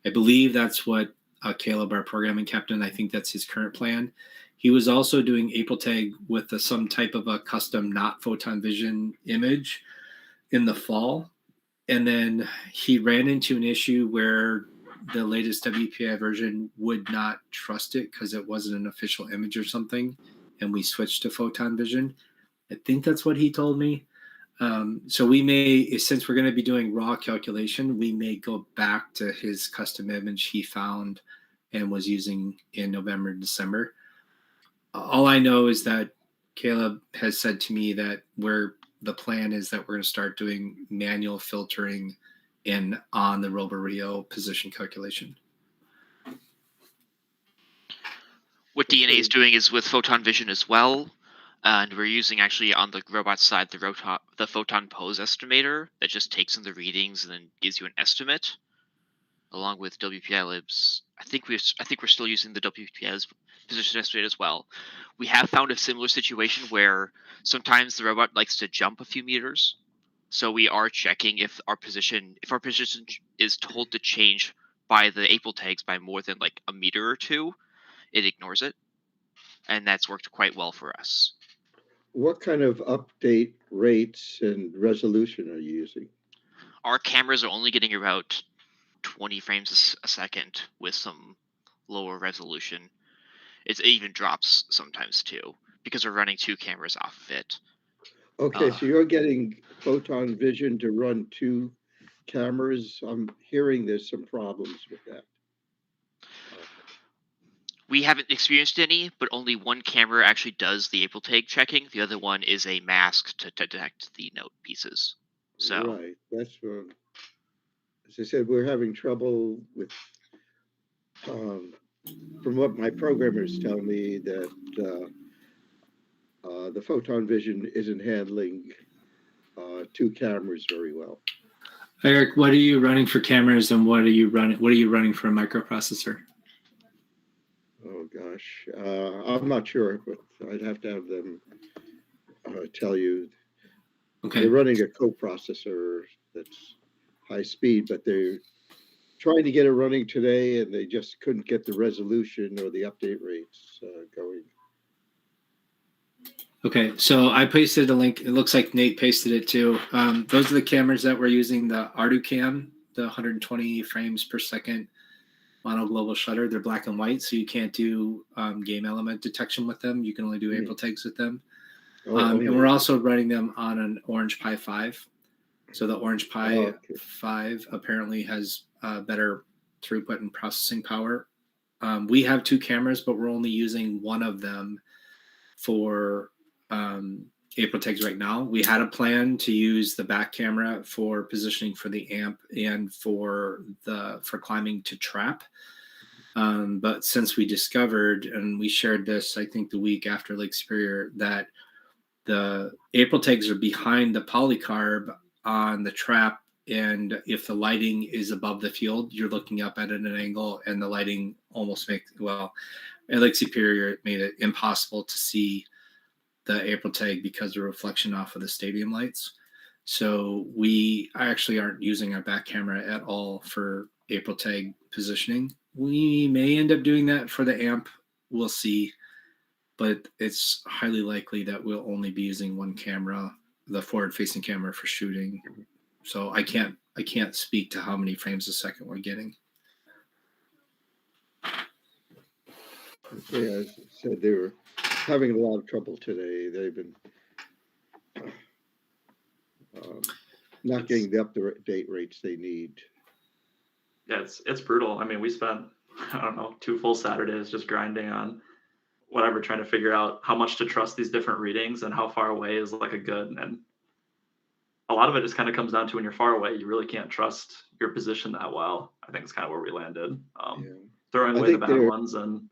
I believe that's what Caleb, our programming captain, I think that's his current plan. He was also doing April tag with some type of a custom not Photon Vision image in the fall. And then he ran into an issue where the latest WPI version would not trust it because it wasn't an official image or something. And we switched to Photon Vision. I think that's what he told me. So we may, since we're going to be doing raw calculation, we may go back to his custom image he found and was using in November and December. All I know is that Caleb has said to me that the plan is that we're going to start doing manual filtering on the RoboRio position calculation. What DNA is doing is with photon vision as well, and we're using actually on the robot side the photon pose estimator that just takes in the readings and then gives you an estimate, along with WPI libs. I think we're still using the WPI position estimator as well. We have found a similar situation where sometimes the robot likes to jump a few meters, so we are checking if our position is told to change by the April tags by more than like a meter or two, it ignores it, and that's worked quite well for us. What kind of update rates and resolution are you using? Our cameras are only getting about 20 frames a second with some lower resolution. It even drops sometimes too, because we're running 2 cameras off of it. Okay, so you're getting photon vision to run 2 cameras. I'm hearing there's some problems with that. We haven't experienced any, but only one camera actually does the April tag checking. The other one is a mask to detect the note pieces. So Right, that's as I said, we're having trouble with, from what my programmers tell me, that the photon vision isn't handling 2 cameras very well. Eric, what are you running for cameras, and what are you running for a microprocessor? Oh gosh, I'm not sure, but I'd have to have them tell you. Okay. They're running a coprocessor that's high speed, but they're trying to get it running today, and they just couldn't get the resolution or the update rates going. Okay, so I pasted a link. It looks like Nate pasted it too. Those are the cameras that we're using, the ArduCam, the 120 frames per second mono global shutter. They're black and white, so you can't do game element detection with them. You can only do April tags with them. And we're also running them on an Orange Pi 5. So the Orange Pi 5 apparently has better throughput and processing power. We have 2 cameras, but we're only using one of them for April tags right now. We had a plan to use the back camera for positioning for the amp and for climbing to trap. But since we discovered, and we shared this, I think the week after Lake Superior, that the April tags are behind the polycarb on the trap, and if the lighting is above the field, you're looking up at an angle, and the lighting almost at Lake Superior, it made it impossible to see the April tag because of reflection off of the stadium lights. So we actually aren't using our back camera at all for April tag positioning. We may end up doing that for the amp. We'll see. But it's highly likely that we'll only be using one camera, the forward-facing camera, for shooting. So I can't speak to how many frames a second we're getting. Yeah, as I said, they were having a lot of trouble today. They've been not getting the update rates they need. Yeah, it's brutal. I mean, we spent, I don't know, 2 full Saturdays just grinding on whatever, trying to figure out how much to trust these different readings and how far away is like a good. And a lot of it just kind of comes down to when you're far away, you really can't trust your position that well. I think it's kind of where we landed. Throwing away the bad ones, and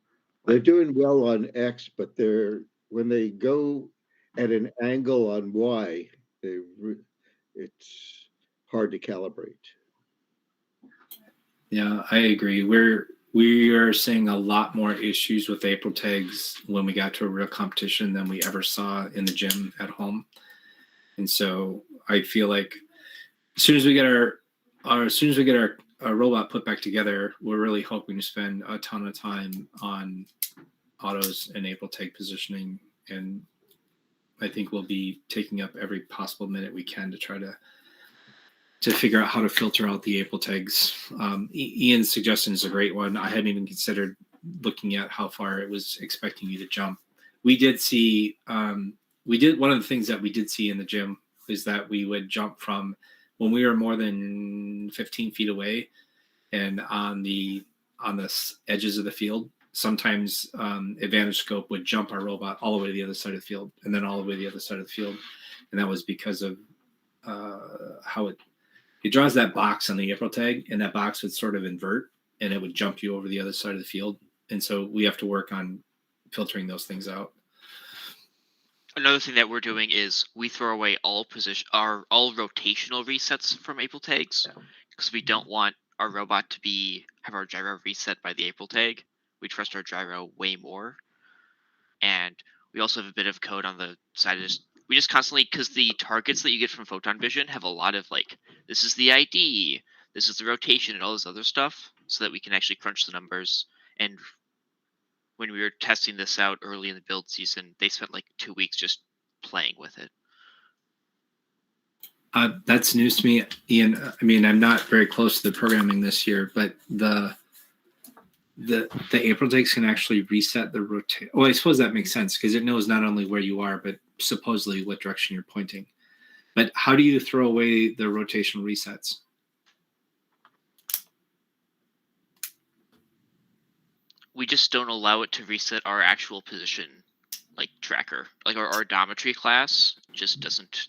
they're doing well on X, but when they go at an angle on Y, it's hard to calibrate. Yeah, I agree. We are seeing a lot more issues with April tags when we got to a real competition than we ever saw in the gym at home. And so I feel like as soon as we get our robot put back together, we're really hoping to spend a ton of time on autos and April tag positioning. And I think we'll be taking up every possible minute we can to try to figure out how to filter out the April tags. Ian's suggestion is a great one. I hadn't even considered looking at how far it was expecting you to jump. We did see, one of the things that we did see in the gym is that we would jump from when we were more than 15 feet away, and on the on the edges of the field. Sometimes Advantage Scope would jump our robot all the way to the other side of the field, and then all the way to the other side of the field, and that was because of how it draws that box on the April tag, and that box would sort of invert, and it would jump you over the other side of the field, and so we have to work on filtering those things out. Another thing that we're doing is we throw away all rotational resets from April tags because we don't want our robot to have our gyro reset by the April tag. We trust our gyro way more, and we also have a bit of code on the side of this. We just constantly, because the targets that you get from Photon Vision have a lot of like, this is the ID, this is the rotation, and all this other stuff, so that we can actually crunch the numbers. And when we were testing this out early in the build season, they spent like 2 weeks just playing with it. That's news to me, Ian. I mean, I'm not very close to the programming this year, but the April tags can actually reset the rotate. Well, I suppose that makes sense because it knows not only where you are, but supposedly what direction you're pointing. But how do you throw away the rotational resets? We just don't allow it to reset our actual position, like tracker. Like our odometry class just doesn't.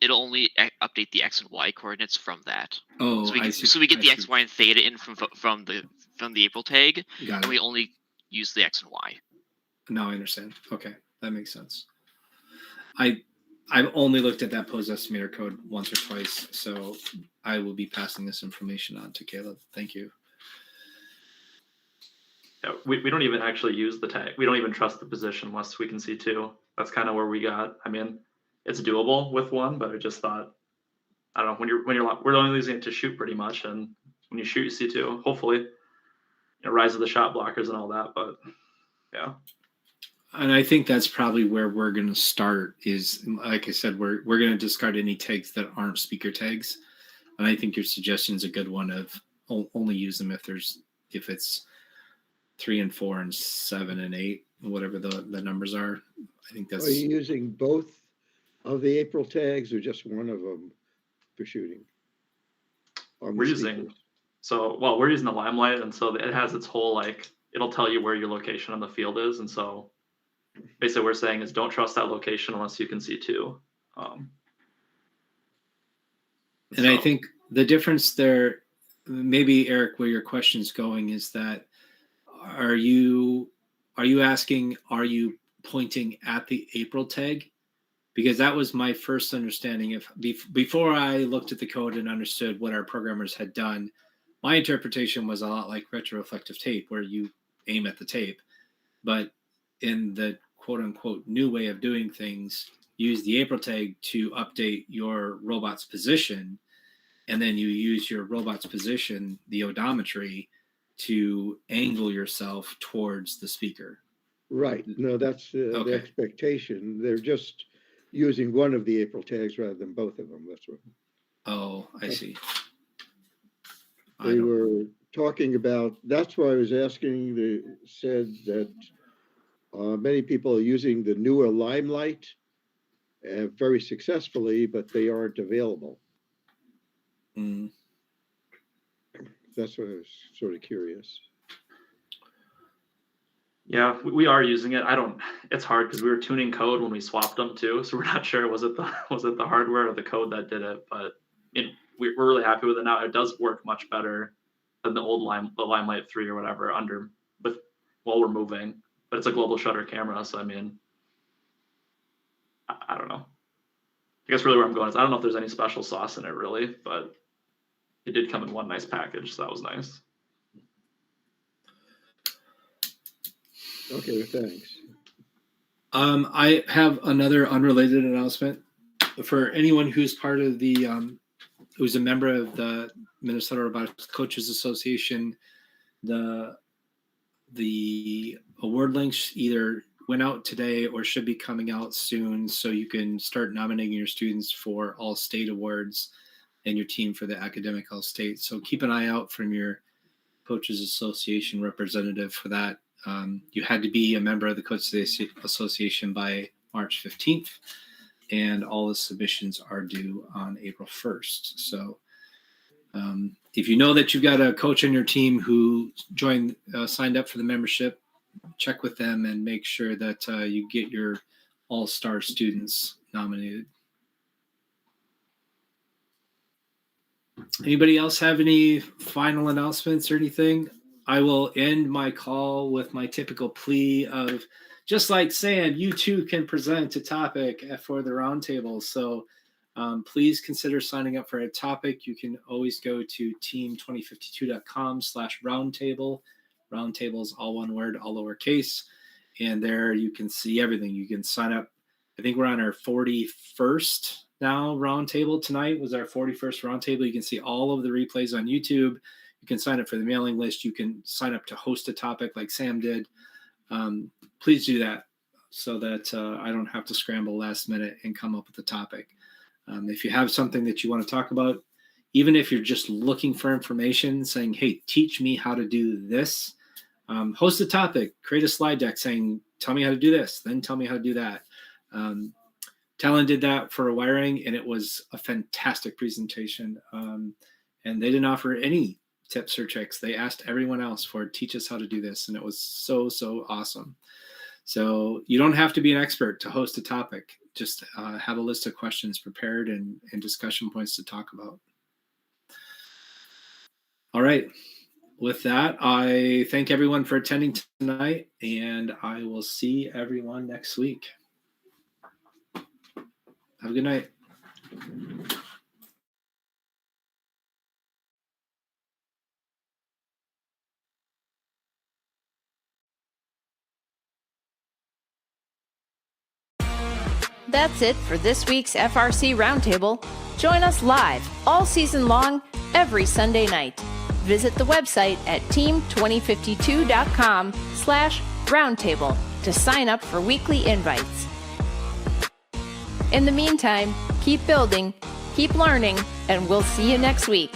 It'll only update the X and Y coordinates from that. Oh, so we get the X, Y, and theta in from the April tag, Got and it. we only use the X and Y. Now I understand. Okay, that makes sense. I've only looked at that pose estimator code once or twice, so I will be passing this information on to Caleb. Thank you. Yeah, we don't even actually use the tag. We don't even trust the position unless we can see two. That's kind of where we got. I mean, it's doable with one, but I just thought, I don't know, we're only using it to shoot pretty much, and when you shoot, you see two. Hopefully, rise of the shot blockers and all that, but yeah. And I think that's probably where we're going to start. Is like I said, we're going to discard any tags that aren't speaker tags, and I think your suggestion is a good one of only use them if it's 3 and 4 and 7 and 8, whatever the numbers are. I think that's. Are you using both of the April tags or just one of them for shooting? We're using the Limelight, and so it has its whole it'll tell you where your location on the field is, and so basically what we're saying is don't trust that location unless you can see two. I think the difference there, maybe Eric, where your question's going is that are you asking, are you pointing at the April tag? Because that was my first understanding before I looked at the code and understood what our programmers had done. My interpretation was a lot like retroreflective tape, where you aim at the tape, but in the quote unquote new way of doing things, use the April tag to update your robot's position. And then you use your robot's position, the odometry, to angle yourself towards the speaker. Right. No, that's the expectation. They're just using one of the April tags rather than both of them. That's what. Oh, I see. They were talking about, that's why I was asking, they said that many people are using the newer Limelight very successfully, but they aren't available. Mm. That's what I was sort of curious. Yeah, we are using it. It's hard because we were tuning code when we swapped them too, so we're not sure was it the hardware or the code that did it, but we're really happy with it now. It does work much better than the old Limelight 3 or whatever while we're moving, but it's a global shutter camera, so I mean, I don't know. I guess really where I'm going is I don't know if there's any special sauce in it really, but it did come in one nice package, so that was nice. Okay, thanks. I have another unrelated announcement for anyone who's part of the who's a member of the Minnesota Robotics Coaches Association. The award links either went out today or should be coming out soon, so you can start nominating your students for all state awards and your team for the academic all state. So keep an eye out from your Coaches Association representative for that. You had to be a member of the Coaches Association by March 15th, and all the submissions are due on April 1st. So If you know that you've got a coach on your team who signed up for the membership, check with them and make sure that you get your all-star students nominated. Anybody else have any final announcements or anything? I will end my call with my typical plea of, just like Sam, you too can present a topic for the roundtable. So please consider signing up for a topic. You can always go to team2052.com/roundtable. Roundtable is all one word, all lowercase. And there you can see everything. You can sign up. I think we're on our 41st now roundtable. Tonight was our 41st roundtable. You can see all of the replays on YouTube. You can sign up for the mailing list. You can sign up to host a topic like Sam did. Please do that so that I don't have to scramble last minute and come up with a topic. If you have something that you want to talk about, even if you're just looking for information, saying, hey, teach me how to do this, host a topic, create a slide deck saying, tell me how to do this, then tell me how to do that. Talon did that for wiring, and it was a fantastic presentation. And they didn't offer any tips or tricks. They asked everyone else for teach us how to do this, and it was so awesome. So you don't have to be an expert to host a topic. Just have a list of questions prepared and discussion points to talk about. All right. With that, I thank everyone for attending tonight, and I will see everyone next week. Have a good night. That's it for this week's FRC Roundtable. Join us live all season long, every Sunday night. Visit the website at team2052.com/roundtable to sign up for weekly invites. In the meantime, keep building, keep learning, and we'll see you next week.